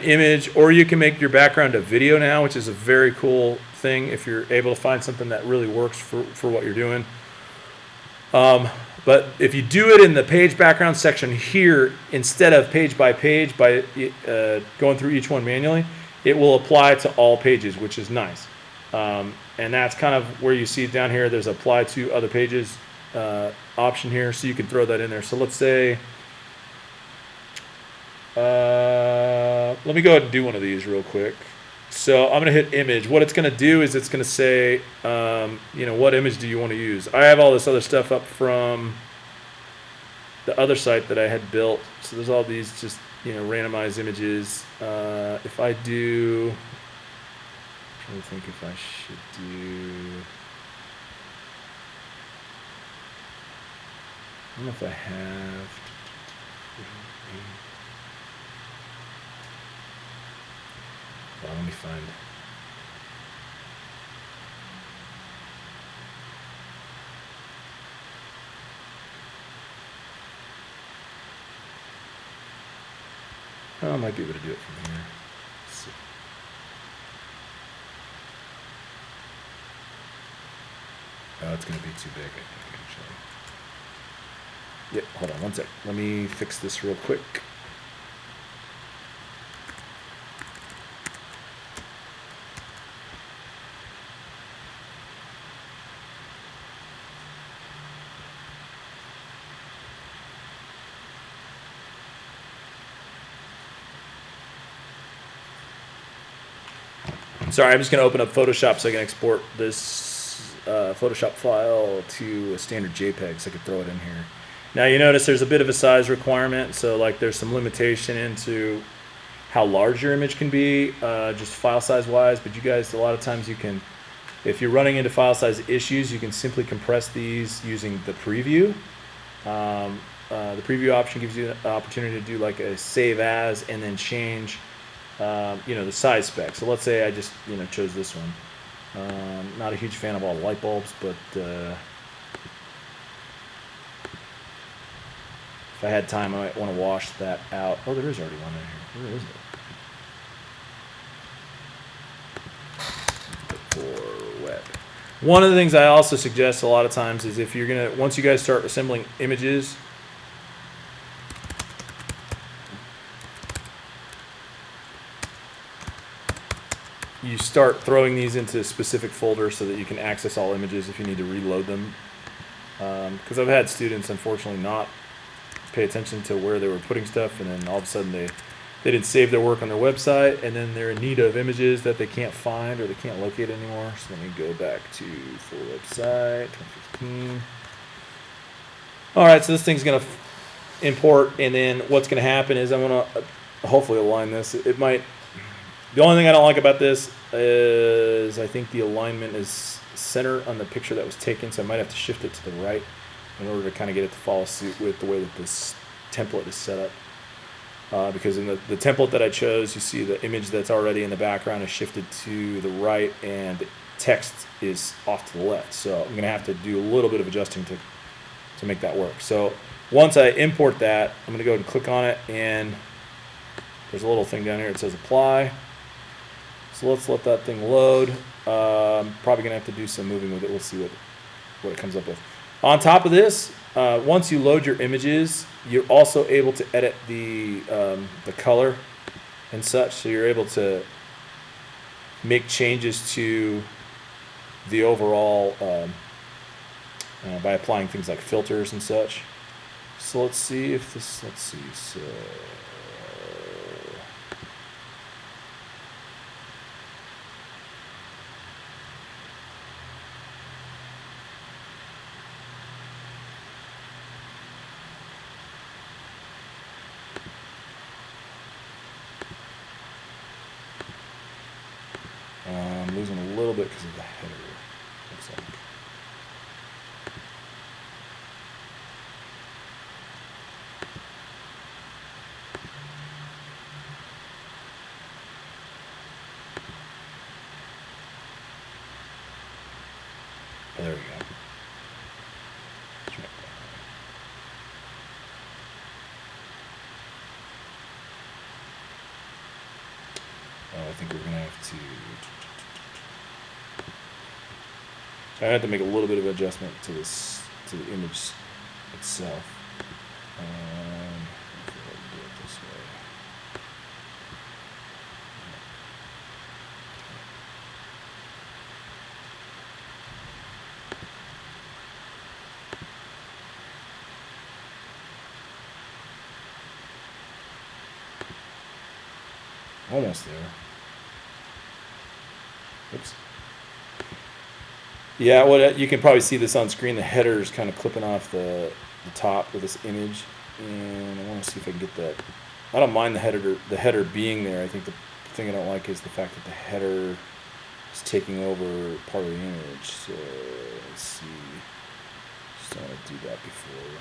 image, or you can make your background a video now, which is a very cool thing if you're able to find something that really works for what you're doing. But if you do it in the page background section here, instead of page by page by going through each one manually, it will apply to all pages, which is nice. And that's kind of where you see it down here. There's apply to other pages option here, so you can throw that in there. So let's say, let me go ahead and do one of these real quick. So I'm going to hit image. What it's going to do is it's going to say, you know, what image do you want to use? I have all this other stuff up from the other site that I had built. So there's all these just, you know, randomized images. If I do, I'm trying to think if I should do, I don't know if I have. Well, let me find. Oh, I might be able to do it from here. Let's see. Oh, it's going to be too big, I think, actually. Yep, hold on one sec. Let me fix this real quick. Sorry, I'm just going to open up Photoshop so I can export this Photoshop file to a standard JPEG so I can throw it in here. Now you notice there's a bit of a size requirement, so like there's some limitation into how large your image can be, just file size wise, but you guys, a lot of times you can, if you're running into file size issues, you can simply compress these using the preview. The preview option gives you the opportunity to do like a save as and then change you know, the size spec. So let's say I just, you know, chose this one. Not a huge fan of all the light bulbs, but if I had time, I might want to wash that out. Oh, there is already one in here. Where is it? For web. One of the things I also suggest a lot of times is if you're gonna, once you guys start assembling images, you start throwing these into specific folders so that you can access all images if you need to reload them. Because I've had students, unfortunately, not pay attention to where they were putting stuff, and then all of a sudden they didn't save their work on their website, and then they're in need of images that they can't find or they can't locate anymore. So let me go back to full website, 2015. All right, so this thing's going to import, and then what's going to happen is I'm going to hopefully align this. It might. The only thing I don't like about this is I think the alignment is center on the picture that was taken, so I might have to shift it to the right in order to kind of get it to follow suit with the way that this template is set up. Because in the template that I chose, you see the image that's already in the background is shifted to the right, and text is off to the left. So I'm gonna have to do a little bit of adjusting to make that work. So once I import that, I'm gonna go ahead and click on it, and there's a little thing down here that says apply. So let's let that thing load. Probably gonna have to do some moving with it. We'll see what it comes up with. On top of this, once you load your images, you're also able to edit the color and such. So you're able to make changes to the overall by applying things like filters and such. So let's see if this. Let's see. So. I'm losing a little bit because of the header, looks like. Oh, there we go. Oh, I think we're going to have to... So I had to make a little bit of adjustment to this, to the image itself. I'll do it this way. Almost there. Oops. Yeah, well, you can probably see this on screen. The header is kind of clipping off the top of this image, and I want to see if I can get that. I don't mind the header being there. I think the thing I don't like is the fact that the header is taking over part of the image. So let's see. Just want to do that before.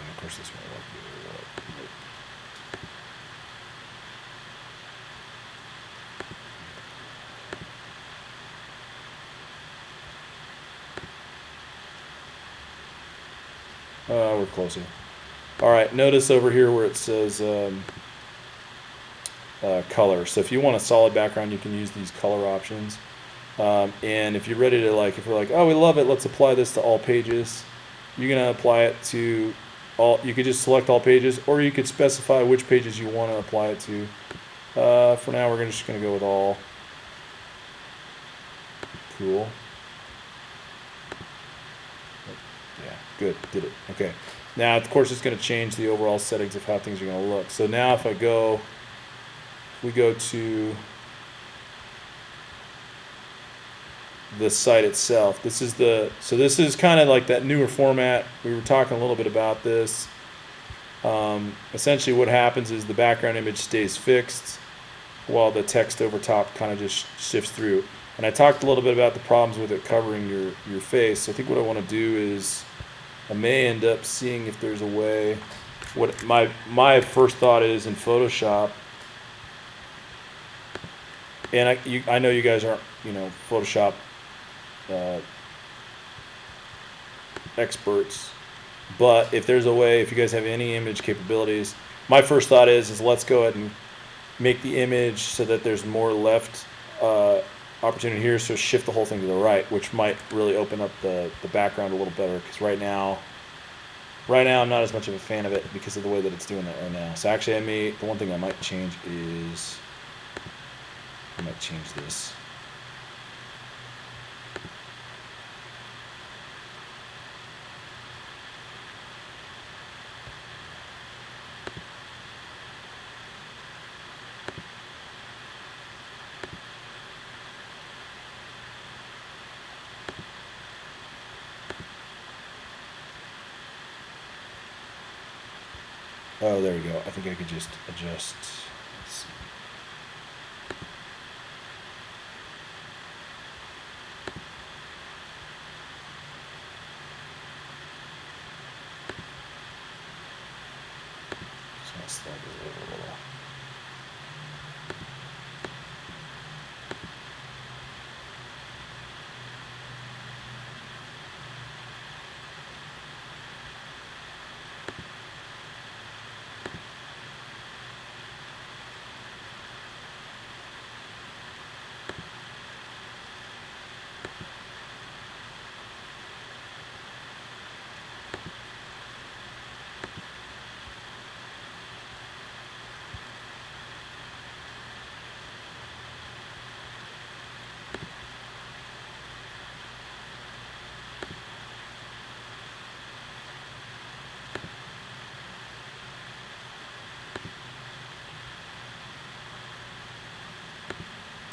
Of course, this won't work really well. We're closer. All right, notice over here where it says color. So if you want a solid background, you can use these color options. And if you're ready to, like, if we're like, oh, we love it, let's apply this to all pages, you're gonna apply it to all. You could just select all pages, or you could specify which pages you want to apply it to. For now, we're just gonna go with all. Cool. Yeah, good, did it. Okay. Now, of course, it's going to change the overall settings of how things are going to look. So now if we go to the site itself, this is kind of like that newer format. We were talking a little bit about this. Essentially what happens is the background image stays fixed while the text over top kind of just shifts through. And I talked a little bit about the problems with it covering your face. So I think what I want to do is I may end up seeing if there's a way. What my first thought is in Photoshop, and I know you guys aren't Photoshop experts, but if there's a way, if you guys have any image capabilities, my first thought is let's go ahead and make the image so that there's more left opportunity here, so shift the whole thing to the right, which might really open up the background a little better, because right now I'm not as much of a fan of it because of the way that it's doing that right now. So actually the one thing I might change is I might change this. Oh, there we go. I think I could just adjust. Let's see.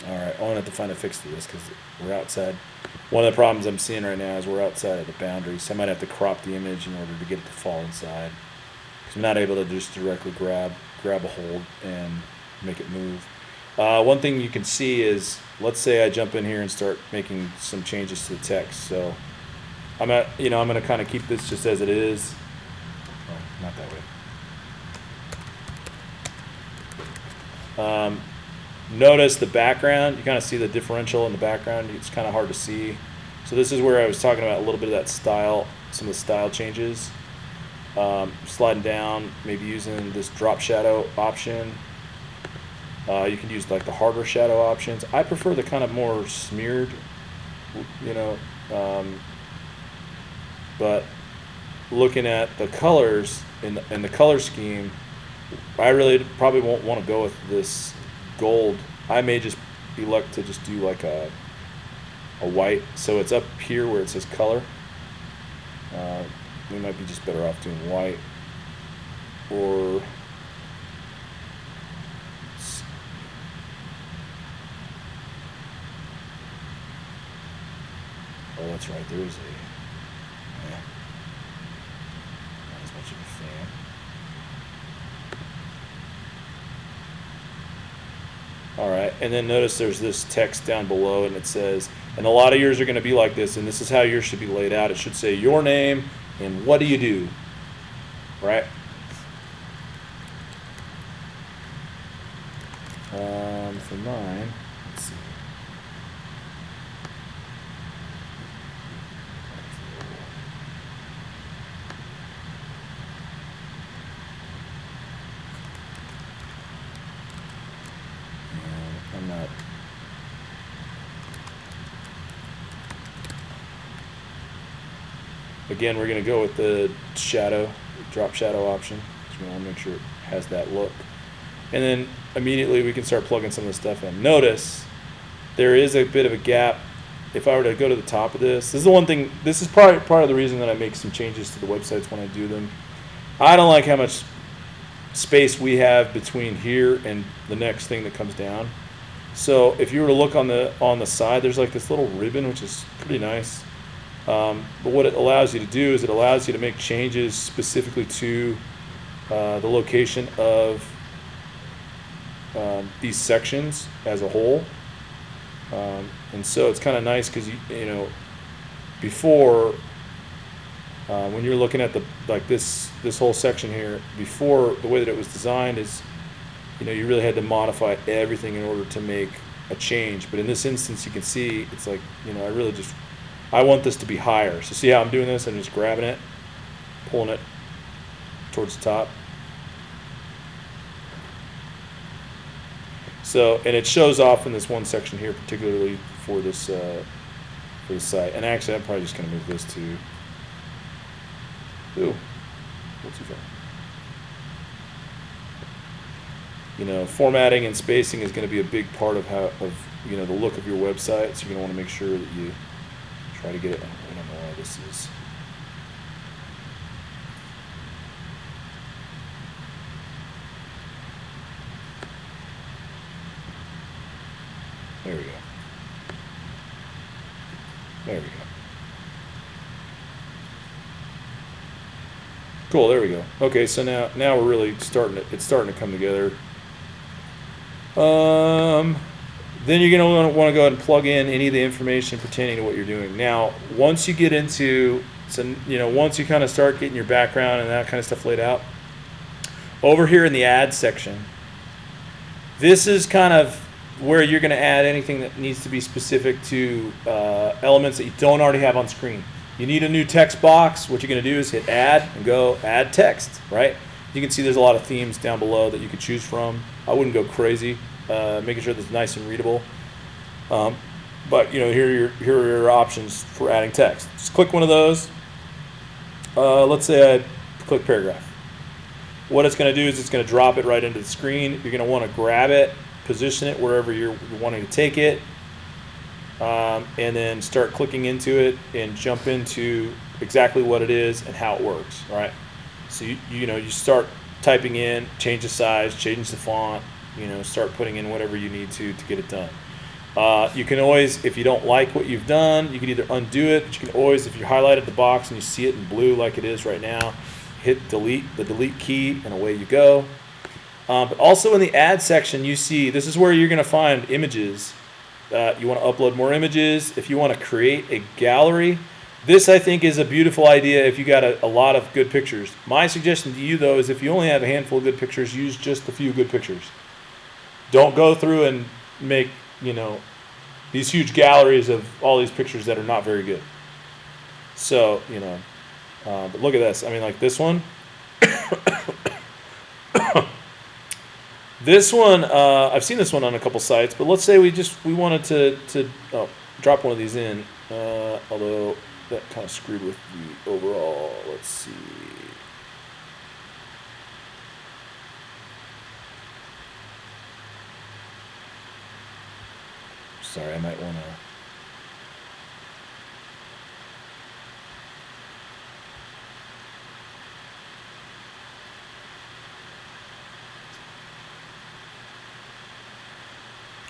All right, I want to have to find a fix to this because we're outside. One of the problems I'm seeing right now is we're outside of the boundaries. So I might have to crop the image in order to get it to fall inside. Because I'm not able to just directly grab a hold and make it move. One thing you can see is, let's say I jump in here and start making some changes to the text. So I'm going to kind of keep this just as it is. Oh, not that way. Notice the background. You kind of see the differential in the background. It's kind of hard to see. So this is where I was talking about a little bit of that style, some of the style changes. Sliding down, maybe using this drop shadow option. You can use like the harder shadow options. I prefer the kind of more smeared, but looking at the colors in the color scheme, I really probably won't want to go with this gold. I may just elect to just do like a white, so it's up here where it says color. We might be just better off doing white, or oh, that's right, there is not as much of a fan. All right, and then notice there's this text down below, and it says, and a lot of yours are going to be like this, and this is how yours should be laid out. It should say your name and what do you do, right? For mine, let's see. I'm not. Again, we're going to go with the shadow, drop shadow option, because we want to make sure it has that look. And then immediately we can start plugging some of the stuff in. Notice there is a bit of a gap. If I were to go to the top of this is the one thing, this is part of the reason that I make some changes to the websites when I do them. I don't like how much space we have between here and the next thing that comes down. So if you were to look on the side, there's like this little ribbon, which is pretty nice. But what it allows you to do is it allows you to make changes specifically to the location of these sections as a whole. And so it's kind of nice because before when you're looking at this whole section here, before, the way that it was designed is you really had to modify everything in order to make a change. But in this instance, you can see it's like I want this to be higher. So see how I'm doing this? I'm just grabbing it, pulling it towards the top. So, and it shows off in this one section here, particularly for this site. And actually, I'm probably just going to move this to. Ooh, what's too far? Formatting and spacing is going to be a big part of the look of your website. So you're going to want to make sure that you try to get it. I don't know why this is. There we go. There we go. Cool, there we go. Okay, so now we're really it's starting to come together. Then you're going to want to go ahead and plug in any of the information pertaining to what you're doing. Now, once you get into, once you kind of start getting your background and that kind of stuff laid out, over here in the ads section, this is kind of where you're going to add anything that needs to be specific to elements that you don't already have on screen. You need a new text box. What you're going to do is hit add and go add text, right? You can see there's a lot of themes down below that you could choose from. I wouldn't go crazy, making sure that it's nice and readable. But here are your options for adding text. Just click one of those. Let's say I click paragraph. What it's going to do is it's going to drop it right into the screen. You're going to want to grab it, position it wherever you're wanting to take it, and then start clicking into it and jump into exactly what it is and how it works. Right? So you start typing in, change the size, change the font. Start putting in whatever you need to get it done. You can always, if you don't like what you've done, you can either undo it, but you can always, if you highlighted the box and you see it in blue like it is right now, hit delete, the delete key, and away you go. But also in the ad section, you see, this is where you're going to find images. You want to upload more images. If you want to create a gallery, this I think is a beautiful idea if you got a lot of good pictures. My suggestion to you though is if you only have a handful of good pictures, use just a few good pictures. Don't go through and make these huge galleries of all these pictures that are not very good. So, but look at this. I mean, like this one. This one, I've seen this one on a couple sites, but let's say we wanted to drop one of these in, although that kind of screwed with the overall. Let's see. Sorry, I might want to.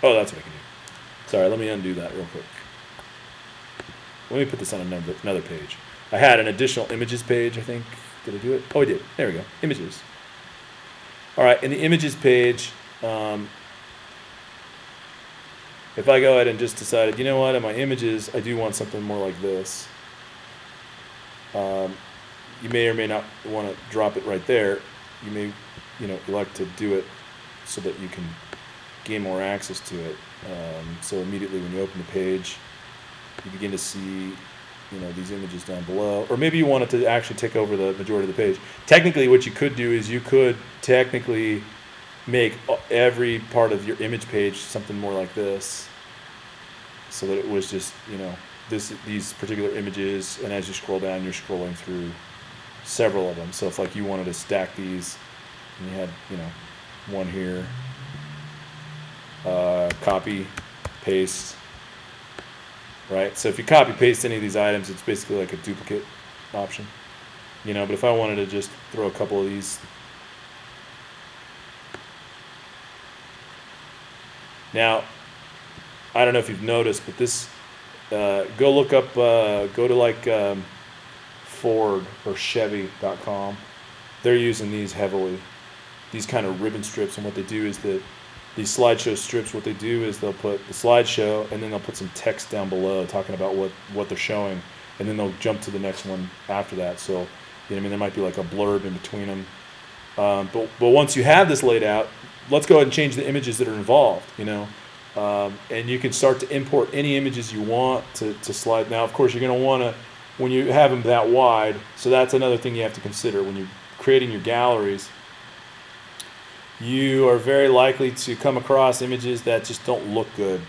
Oh, that's what I can do. Sorry, let me undo that real quick. Let me put this on another page. I had an additional images page, I think. Did I do it? Oh, I did. There we go. Images. All right, in the images page, if I go ahead and just decided, you know what, in my images, I do want something more like this. You may or may not want to drop it right there. You may, elect to do it so that you can gain more access to it. So immediately when you open the page, you begin to see, these images down below. Or maybe you want it to actually take over the majority of the page. Technically, what you could do is you could technically make every part of your image page something more like this, so that it was just these particular images, and as you scroll down you're scrolling through several of them. So if like you wanted to stack these and you had one here, copy, paste, right? So if you copy paste any of these items, it's basically like a duplicate option, but if I wanted to just throw a couple of these. Now, I don't know if you've noticed, but this, go look up, go to like Ford or Chevy.com. They're using these heavily, these kind of ribbon strips, and what they do is that these slideshow strips, what they do is they'll put the slideshow and then they'll put some text down below talking about what they're showing, and then they'll jump to the next one after that. So, there might be like a blurb in between them. But once you have this laid out, let's go ahead and change the images that are involved, and you can start to import any images you want to slide. Now, of course, you're going to want to, when you have them that wide, so that's another thing you have to consider when you're creating your galleries. You are very likely to come across images that just don't look good,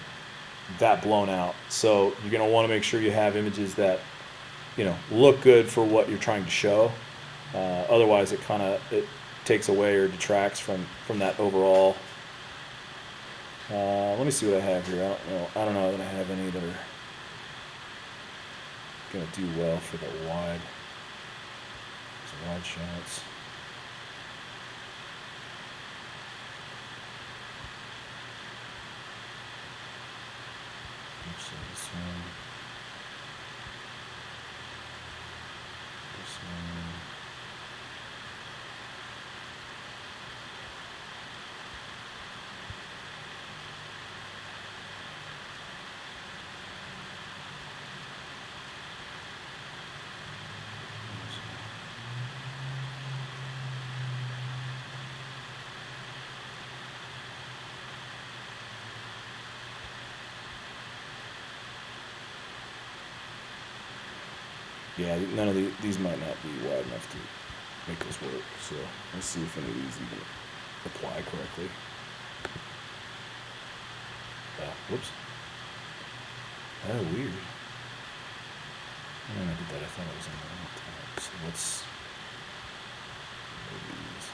that blown out. So you're going to want to make sure you have images that, look good for what you're trying to show. Otherwise, it takes away or detracts from that overall. Let me see what I have here. I don't know that I have any that are going to do well for the wide. Some wide shots. Oops, this one. This one. Yeah, none of these might not be wide enough to make this work. So let's see if any of these even apply correctly. Whoops. Oh, weird. When I did that, I thought it was on the wrong tab. So let's move these.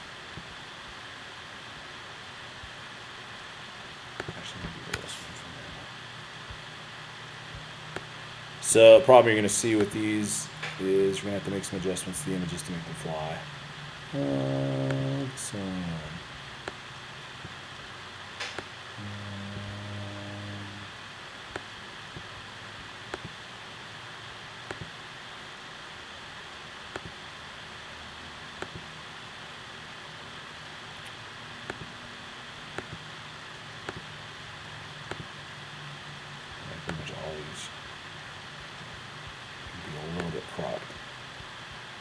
Actually, maybe the last one from there. So the problem you're going to see with these is you're going to have to make some adjustments to the images to make them fly. So pretty much all these can be a little bit cropped.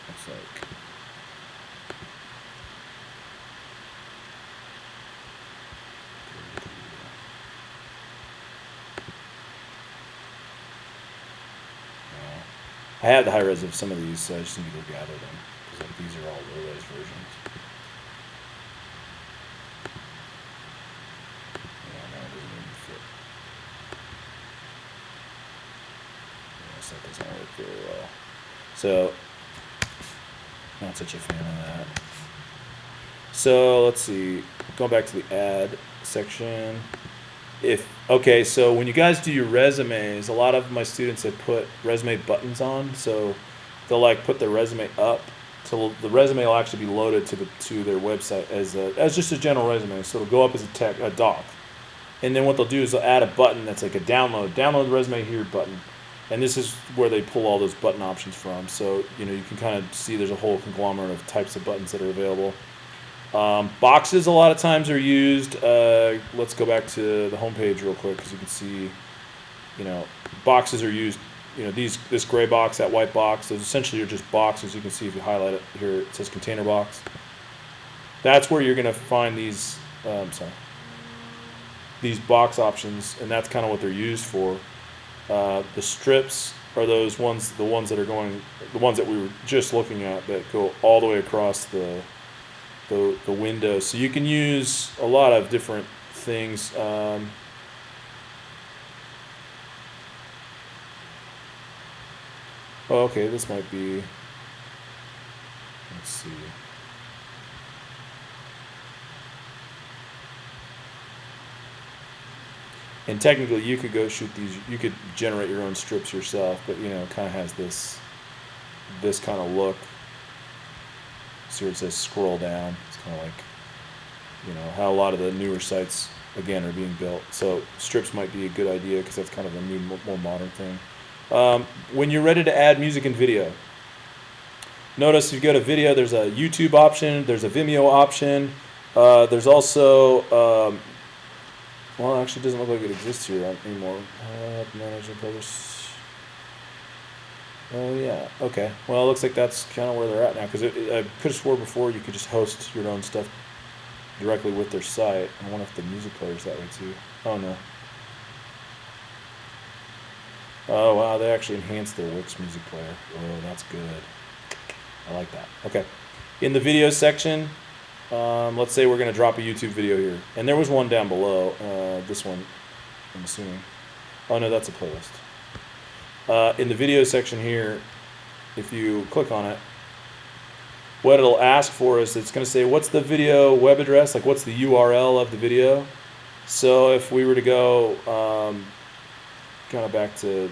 Looks like. I have the high res of some of these, so I just need to go gather them because like these are all low res versions. Yeah, no, it doesn't even fit. Yes, that doesn't work very well. So, not such a fan of that. So let's see. Going back to the add section. Okay, so when you guys do your resumes, a lot of my students have put resume buttons on, so they'll like put their resume up, so the resume will actually be loaded to their website as just a general resume. So it'll go up as a doc, and then what they'll do is they'll add a button that's like a download the resume here button, and this is where they pull all those button options from. So you can kind of see there's a whole conglomerate of types of buttons that are available. Boxes a lot of times are used. Let's go back to the home page real quick because you can see, boxes are used. This gray box, that white box, those essentially are just boxes. You can see if you highlight it here, it says container box. That's where you're going to find these. These box options, and that's kind of what they're used for. The strips are the ones that we were just looking at that go all the way across the window. So you can use a lot of different things. Okay, this might be, let's see. And technically you could go shoot these, you could generate your own strips yourself, but it kind of has this kind of look. See where it says scroll down. It's kind of like, how a lot of the newer sites, again, are being built. So strips might be a good idea because that's kind of a new, more modern thing. When you're ready to add music and video, notice if you go to video, there's a YouTube option, there's a Vimeo option. There's also, well, actually, it doesn't look like it exists here anymore. Manage and publish. Oh yeah, okay. Well, it looks like that's kind of where they're at now, because I could have swore before you could just host your own stuff directly with their site. I wonder if the music player's that way too. Oh no. Oh wow, they actually enhanced their Wix music player. Oh, that's good. I like that. Okay. In the video section, let's say we're going to drop a YouTube video here. And there was one down below. This one, I'm assuming. Oh no, that's a playlist. In the video section here, if you click on it, what it'll ask for is it's going to say, what's the video web address? Like, what's the URL of the video? So if we were to go kind of back to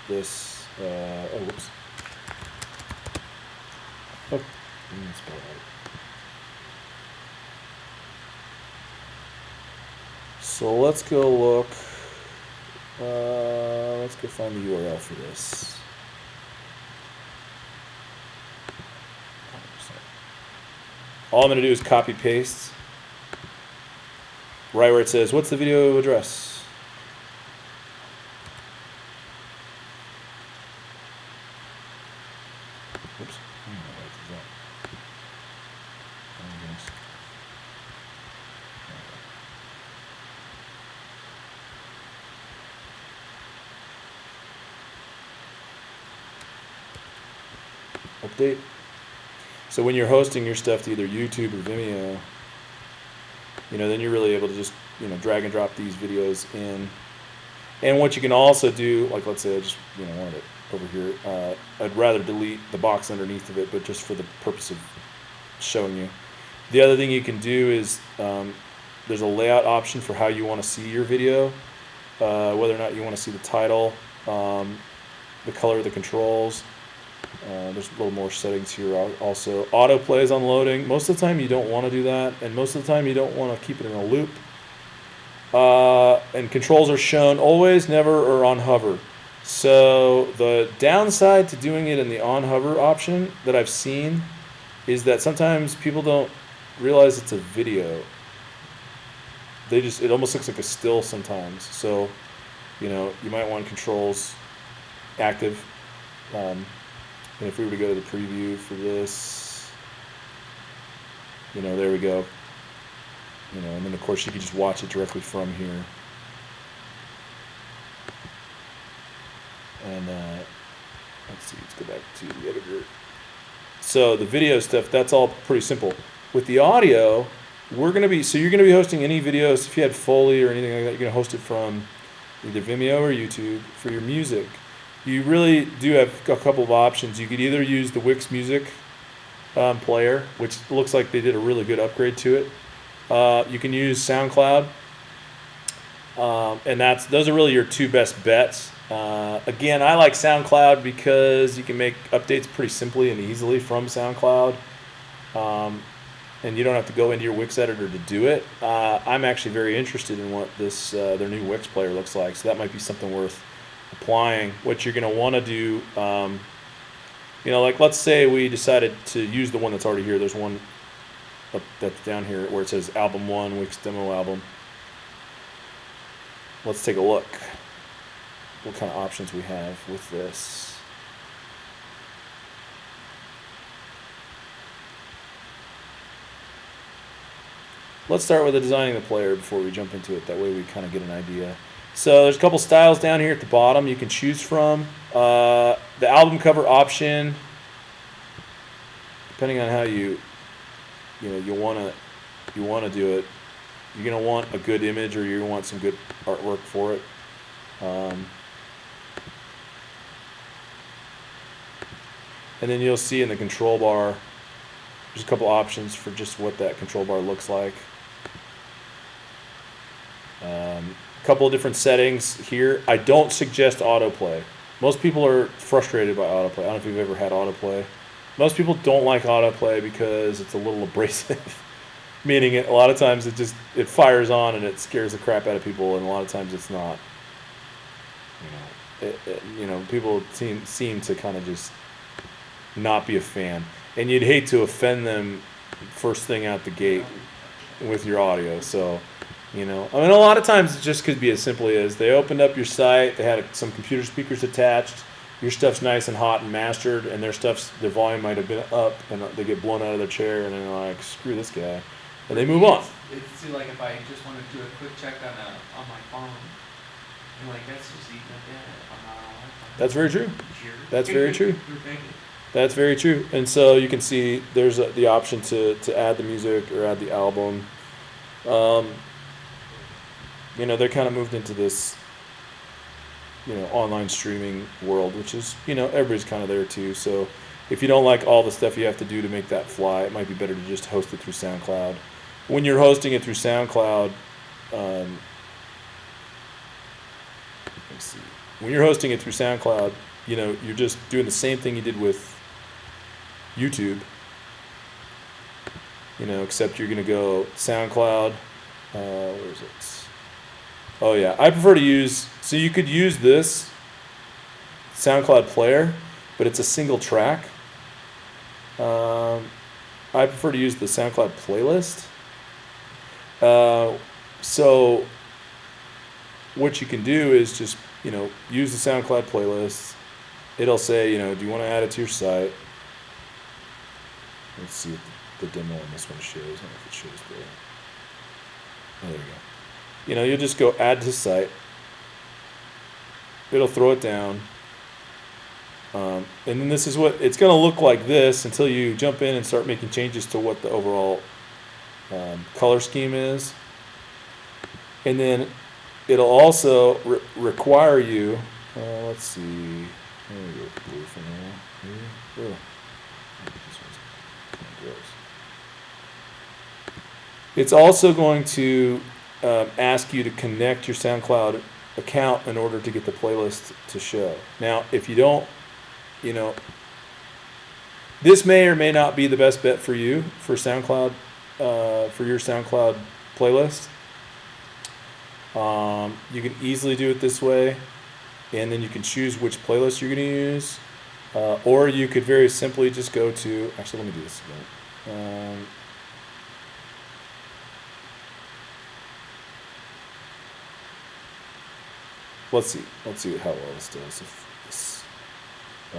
this, whoops. Oh, didn't spell it right. So let's go look. Let's go find the URL for this. All I'm going to do is copy paste right where it says, what's the video address? Oops. update. So when you're hosting your stuff to either YouTube or Vimeo, then you're really able to just, drag and drop these videos in. And what you can also do, like let's say I just, wanted it over here. I'd rather delete the box underneath of it, but just for the purpose of showing you. The other thing you can do is there's a layout option for how you want to see your video, whether or not you want to see the title, the color of the controls. There's a little more settings here also. Autoplay is on loading. Most of the time you don't want to do that, and most of the time you don't want to keep it in a loop. And controls are shown always, never, or on hover. So the downside to doing it in the on hover option that I've seen is that sometimes people don't realize it's a video. It almost looks like a still sometimes. So, you might want controls active. And if we were to go to the preview for this, there we go. And then of course you can just watch it directly from here. And let's see, let's go back to the editor. So the video stuff, that's all pretty simple. With the audio, you're going to be hosting any videos. If you had Foley or anything like that, you're going to host it from either Vimeo or YouTube. For your music, you really do have a couple of options. You could either use the Wix Music player, which looks like they did a really good upgrade to it. You can use SoundCloud, and those are really your two best bets. Again, I like SoundCloud because you can make updates pretty simply and easily from SoundCloud, and you don't have to go into your Wix editor to do it. I'm actually very interested in what their new Wix player looks like, so that might be something worth applying. What you're going to want to do, like let's say we decided to use the one that's already here. There's one that's down here where it says Album 1, Wix Demo Album. Let's take a look what kind of options we have with this. Let's start with designing the player before we jump into it. That way we kind of get an idea. So there's a couple styles down here at the bottom you can choose from. The album cover option, depending on how you want to do it, you're going to want a good image or you're going to want some good artwork for it. And then you'll see in the control bar, there's a couple options for just what that control bar looks like. A couple of different settings here. I don't suggest autoplay. Most people are frustrated by autoplay. I don't know if you've ever had autoplay. Most people don't like autoplay because it's a little abrasive. Meaning a lot of times it fires on and it scares the crap out of people, and a lot of times it's not. People seem to kind of just not be a fan, and you'd hate to offend them first thing out the gate with your audio. So, a lot of times it just could be as simply as they opened up your site, they had some computer speakers attached, your stuff's nice and hot and mastered, and their volume might have been up, and they get blown out of their chair, and they're like, screw this guy, and they move on. It's like if I just want to do a quick check on my phone, I'm like, that's just eating up there. That's very true. That's very true. That's very true. And so you can see there's the option to add the music or add the album. They're kind of moved into this, online streaming world, which is, everybody's kind of there too. So if you don't like all the stuff you have to do to make that fly, it might be better to just host it through SoundCloud. When you're hosting it through SoundCloud, let's see. When you're hosting it through SoundCloud, you're just doing the same thing you did with YouTube, except you're going to go SoundCloud, where is it? Oh yeah, I prefer to use, so you could use this SoundCloud player, but it's a single track. I prefer to use the SoundCloud playlist. So what you can do is just, use the SoundCloud playlist. It'll say, do you want to add it to your site? Let's see what the demo on this one shows. I don't know if it shows there. Oh, there we go. You'll just go add to site. It'll throw it down. And then this is what it's going to look like this until you jump in and start making changes to what the overall color scheme is. And then it'll also require you, let's see, let me go blue for now. This one's kind of gross. It's also going to ask you to connect your SoundCloud account in order to get the playlist to show. Now, if you don't, this may or may not be the best bet for you for SoundCloud, for your SoundCloud playlist. You can easily do it this way, and then you can choose which playlist you're going to use, or you could very simply just go to. Actually, let me do this again. Let's see how well this does. If this, I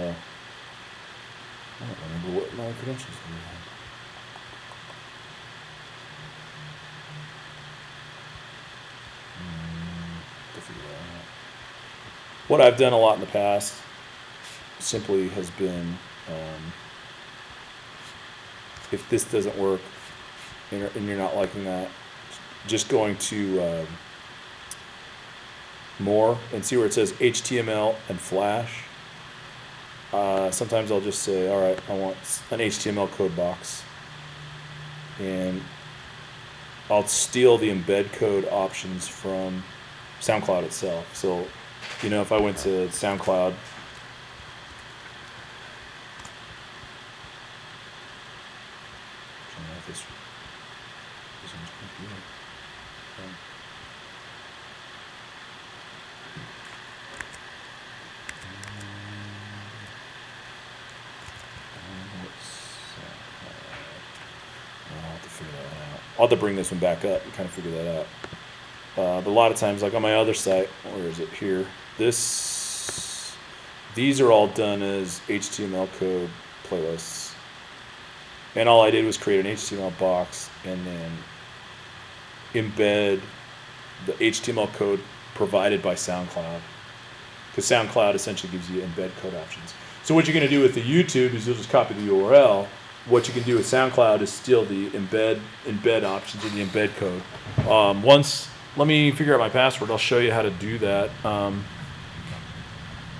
don't remember what my credentials were. To figure that out. What I've done a lot in the past simply has been, if this doesn't work and you're not liking that, just going to more and see where it says HTML and Flash. Sometimes I'll just say, all right, I want an HTML code box, and I'll steal the embed code options from SoundCloud itself. So, if I went to SoundCloud, I'll have to bring this one back up and kind of figure that out. But a lot of times, like on my other site, where is it here? These are all done as HTML code playlists. And all I did was create an HTML box and then embed the HTML code provided by SoundCloud. Because SoundCloud essentially gives you embed code options. So what you're going to do with the YouTube is you'll just copy the URL. What you can do with SoundCloud is steal the embed options or the embed code. Let me figure out my password. I'll show you how to do that.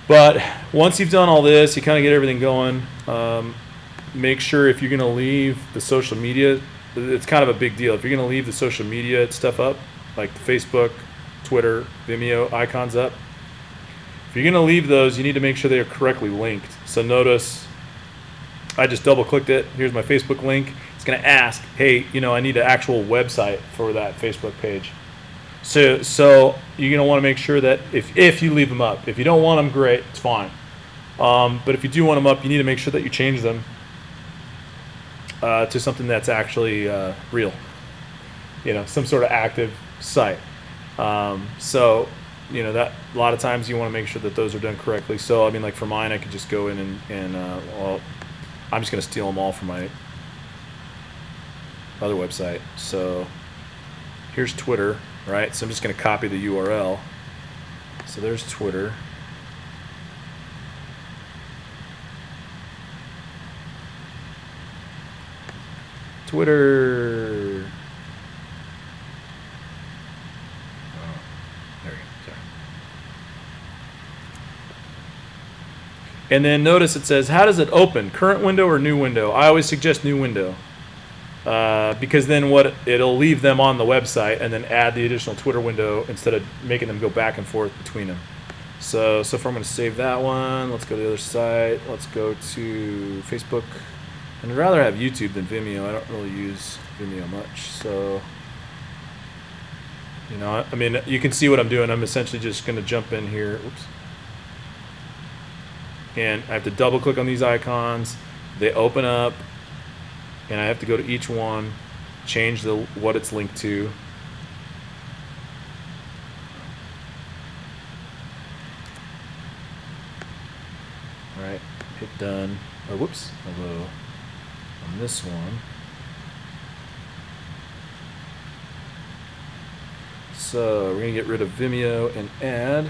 But once you've done all this, you kind of get everything going. Make sure if you're going to leave the social media, it's kind of a big deal. If you're going to leave the social media stuff up, like Facebook, Twitter, Vimeo icons up, if you're going to leave those, you need to make sure they are correctly linked. So notice I just double clicked it. Here's my Facebook link. It's going to ask, hey, I need an actual website for that Facebook page. So you're going to want to make sure that if you leave them up, if you don't want them, great, it's fine. But if you do want them up, you need to make sure that you change them to something that's actually real, some sort of active site. That a lot of times you want to make sure that those are done correctly. So like for mine, I could just go in and I'm just going to steal them all from my other website. So here's Twitter, right? So I'm just going to copy the URL. So there's Twitter. Twitter. Oh, there you go. Sorry. And then notice it says, how does it open? Current window or new window? I always suggest new window. Because then it'll leave them on the website and then add the additional Twitter window instead of making them go back and forth between them. So far I'm going to save that one. Let's go to the other site. Let's go to Facebook. And I'd rather have YouTube than Vimeo. I don't really use Vimeo much. So, you can see what I'm doing. I'm essentially just going to jump in here. Oops. And I have to double click on these icons. They open up. And I have to go to each one, change what it's linked to. All right, hit done. Oh, whoops, I'll go on this one. So we're gonna get rid of Vimeo and add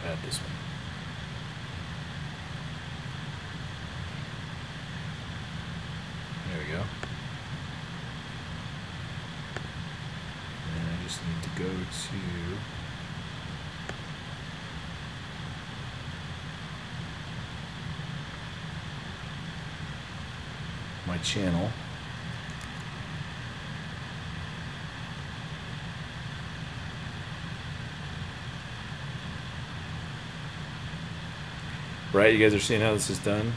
add this one. There we go. And I just need to go to my channel. Right, you guys are seeing how this is done?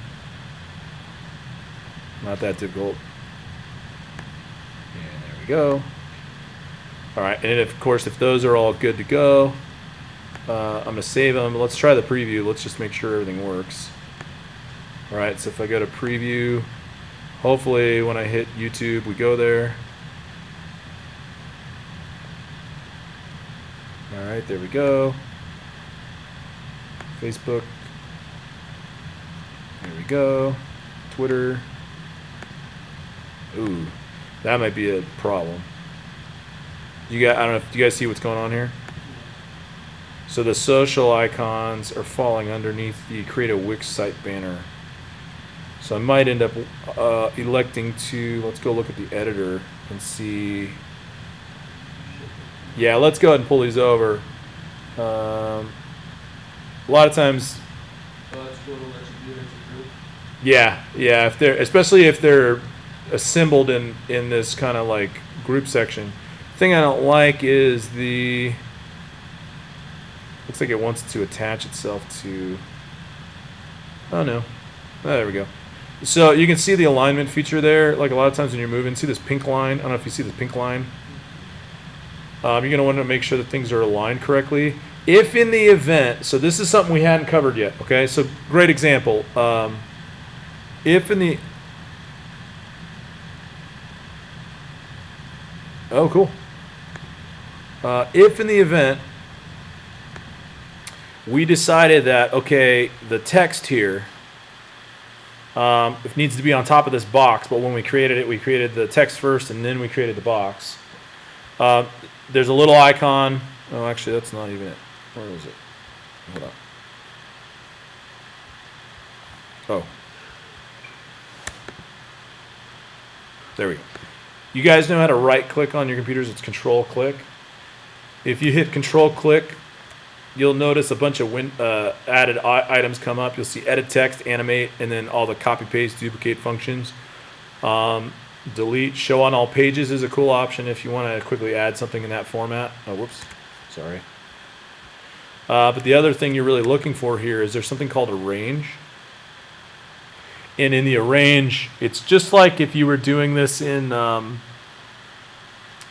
Not that difficult. And there we go. All right, and of course, if those are all good to go, I'm gonna save them. Let's try the preview. Let's just make sure everything works. All right, so if I go to preview, hopefully when I hit YouTube, we go there. All right, there we go. Facebook. There we go. Twitter. Ooh, that might be a problem. I don't know if you guys see what's going on here. So the social icons are falling underneath the create a Wix site banner. So I might end up electing to, let's go look at the editor and see. Yeah, let's go ahead and pull these over. A lot of times. It's cool to let you do it as a group. Yeah, especially if they're assembled in this kind of like group section. Thing I don't like is looks like it wants to attach itself to, oh no, there we go. So you can see the alignment feature there. Like a lot of times when you're moving, see this pink line? I don't know if you see the pink line. You're gonna want to make sure that things are aligned correctly. If in the event, so this is something we hadn't covered yet, okay? So great example. If in the, oh cool. If in the event we decided that, okay, the text here, it needs to be on top of this box, but when we created it, we created the text first and then we created the box. There's a little icon. Oh, actually, that's not even it. Where is it? Hold on. Oh. There we go. You guys know how to right click on your computers? It's control click. If you hit control click, you'll notice a bunch of added items come up. You'll see edit text, animate, and then all the copy paste duplicate functions. Delete, show on all pages is a cool option if you want to quickly add something in that format. Oh, whoops. Sorry. But the other thing you're really looking for here is there's something called arrange. And in the arrange, it's just like if you were doing this in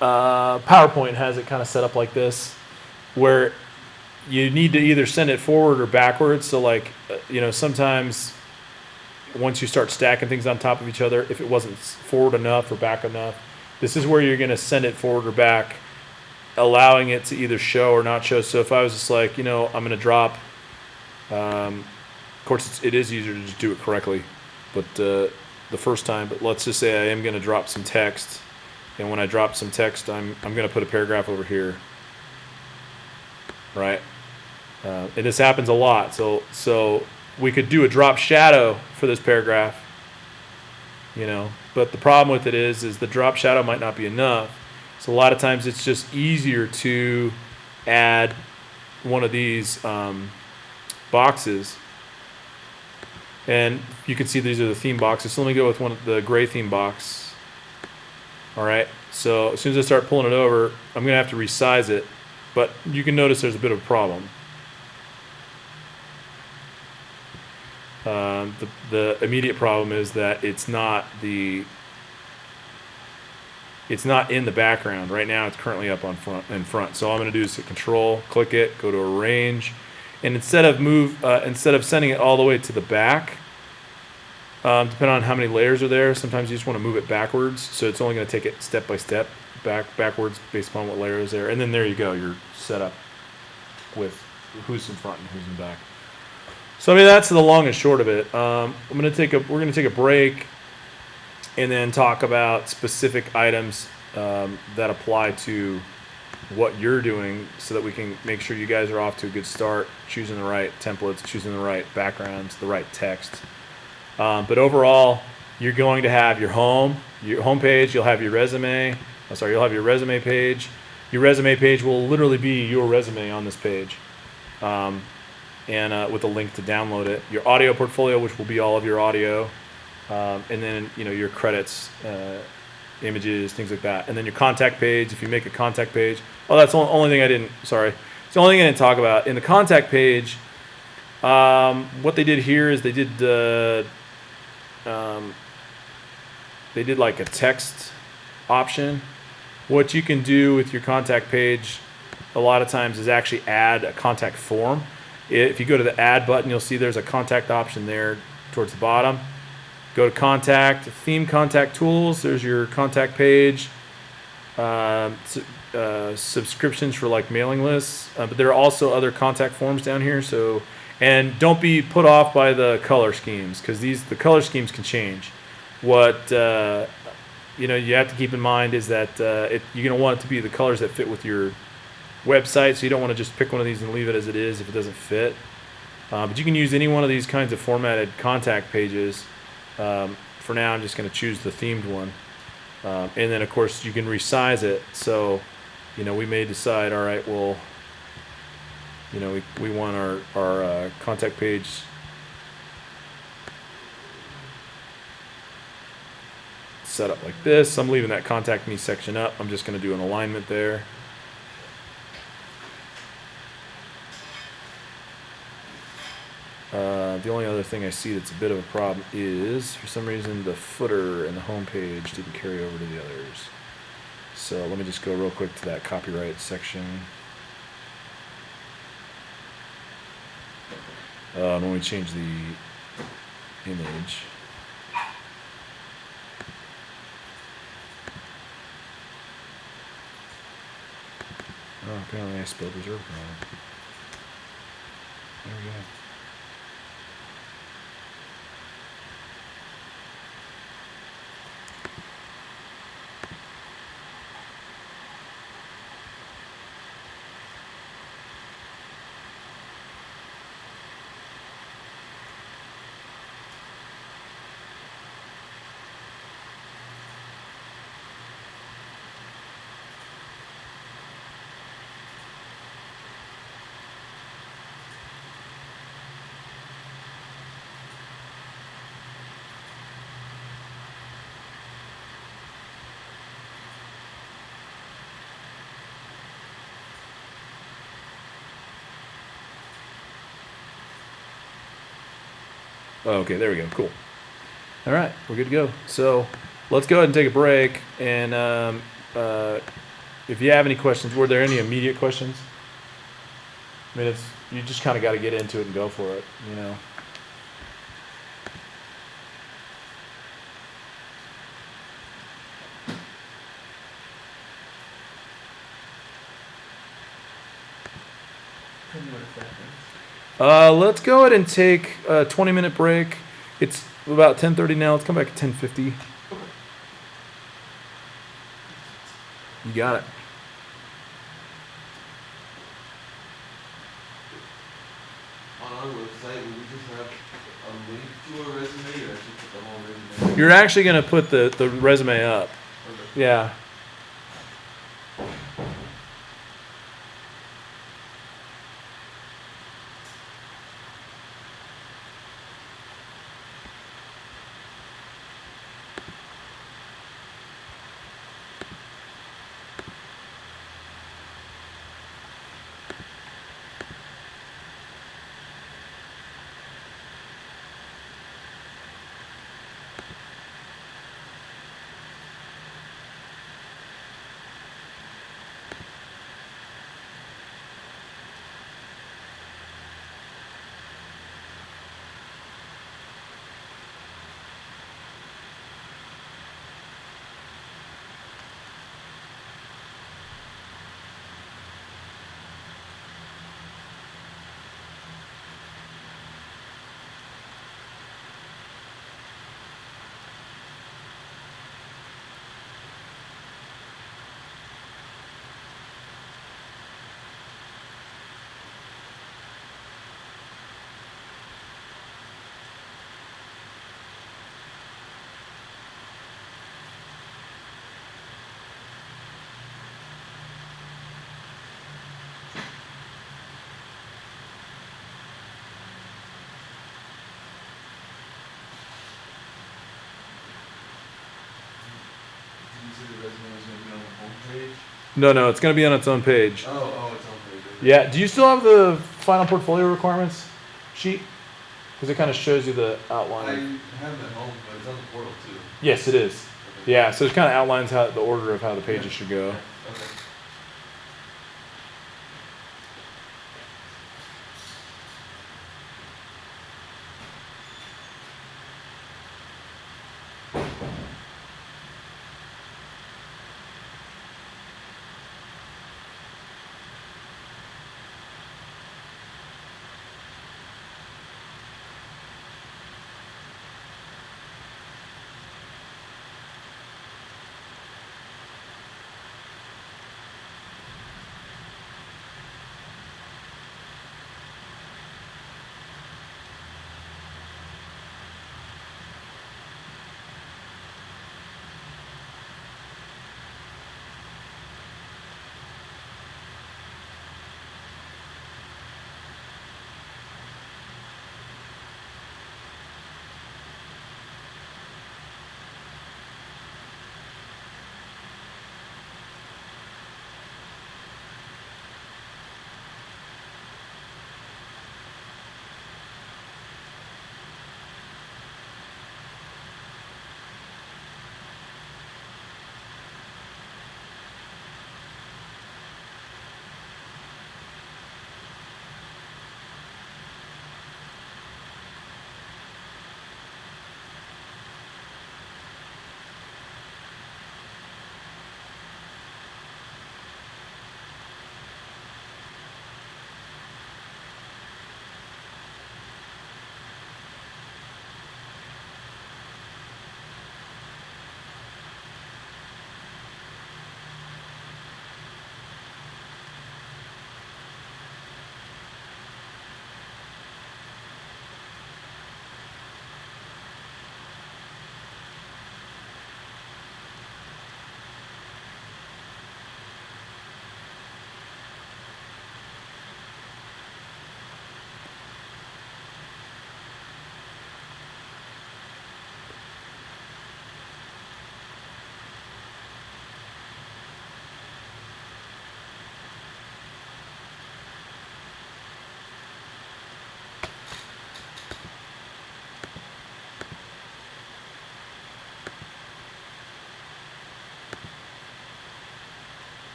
PowerPoint has it kind of set up like this, where you need to either send it forward or backwards. So like, sometimes once you start stacking things on top of each other, if it wasn't forward enough or back enough, this is where you're going to send it forward or back, allowing it to either show or not show. So if I was just like, I'm going to drop, of course it is easier to just do it correctly, but the first time, but let's just say I am going to drop some text. And when I drop some text, I'm going to put a paragraph over here, right? And this happens a lot. So we could do a drop shadow for this paragraph, but the problem with it is the drop shadow might not be enough. So a lot of times it's just easier to add one of these boxes. And you can see these are the theme boxes. So let me go with one of the gray theme box. All right, so as soon as I start pulling it over, I'm going to have to resize it, but you can notice there's a bit of a problem. The immediate problem is that it's not in the background. Right now it's currently up in front. So all I'm going to do is hit Control, click it, go to Arrange, and instead of sending it all the way to the back, depending on how many layers are there, sometimes you just want to move it backwards. So it's only going to take it step by step, backwards based upon what layer is there. And then there you go. You're set up with who's in front and who's in back. So that's the long and short of it. We're going to take a break and then talk about specific items that apply to what you're doing so that we can make sure you guys are off to a good start, choosing the right templates, choosing the right backgrounds, the right text. But overall, you're going to have your home page. You'll have your resume. You'll have your resume page. Your resume page will literally be your resume on this page, and with a link to download it. Your audio portfolio, which will be all of your audio, and then your credits, images, things like that. And then your contact page. If you make a contact page, that's the only thing I didn't. Sorry, it's the only thing I didn't talk about in the contact page. What they did here is they did like a text option. What you can do with your contact page a lot of times is actually add a contact form. If you go to the add button, you'll see there's a contact option there towards the bottom. Go to contact, theme contact tools. There's your contact page. Subscriptions for like mailing lists. But there are also other contact forms down here. And don't be put off by the color schemes, because the color schemes can change. What you have to keep in mind is that you're going to want it to be the colors that fit with your website, so you don't want to just pick one of these and leave it as it is if it doesn't fit. But you can use any one of these kinds of formatted contact pages. For now, I'm just going to choose the themed one. And then, of course, you can resize it. So, we may decide, all right, well, we want our contact page set up like this. I'm leaving that contact me section up. I'm just going to do an alignment there. The only other thing I see that's a bit of a problem is, for some reason, the footer and the home page didn't carry over to the others. So let me just go real quick to that copyright section. When we change the image. Oh, apparently I spelled reserve wrong. There we go. Okay, there we go. Cool. All right, we're good to go. So let's go ahead and take a break. And if you have any questions, were there any immediate questions? I mean, you just kind of got to get into it and go for it, Let's go ahead and take a 20-minute break. It's about 10:30 now. Let's come back at 10:50. You got it. On our website, will we just have a link to a resume, or actually put the whole resume? You're actually going to put the resume up. Okay. Yeah. No, it's going to be on its own page. Oh, it's on page. Okay. Yeah. Do you still have the final portfolio requirements sheet? Because it kind of shows you the I outline. have it at home, but it's on the portal too. Yes, it is. Okay. Yeah. So it kind of outlines how the order of how the pages should go. Okay.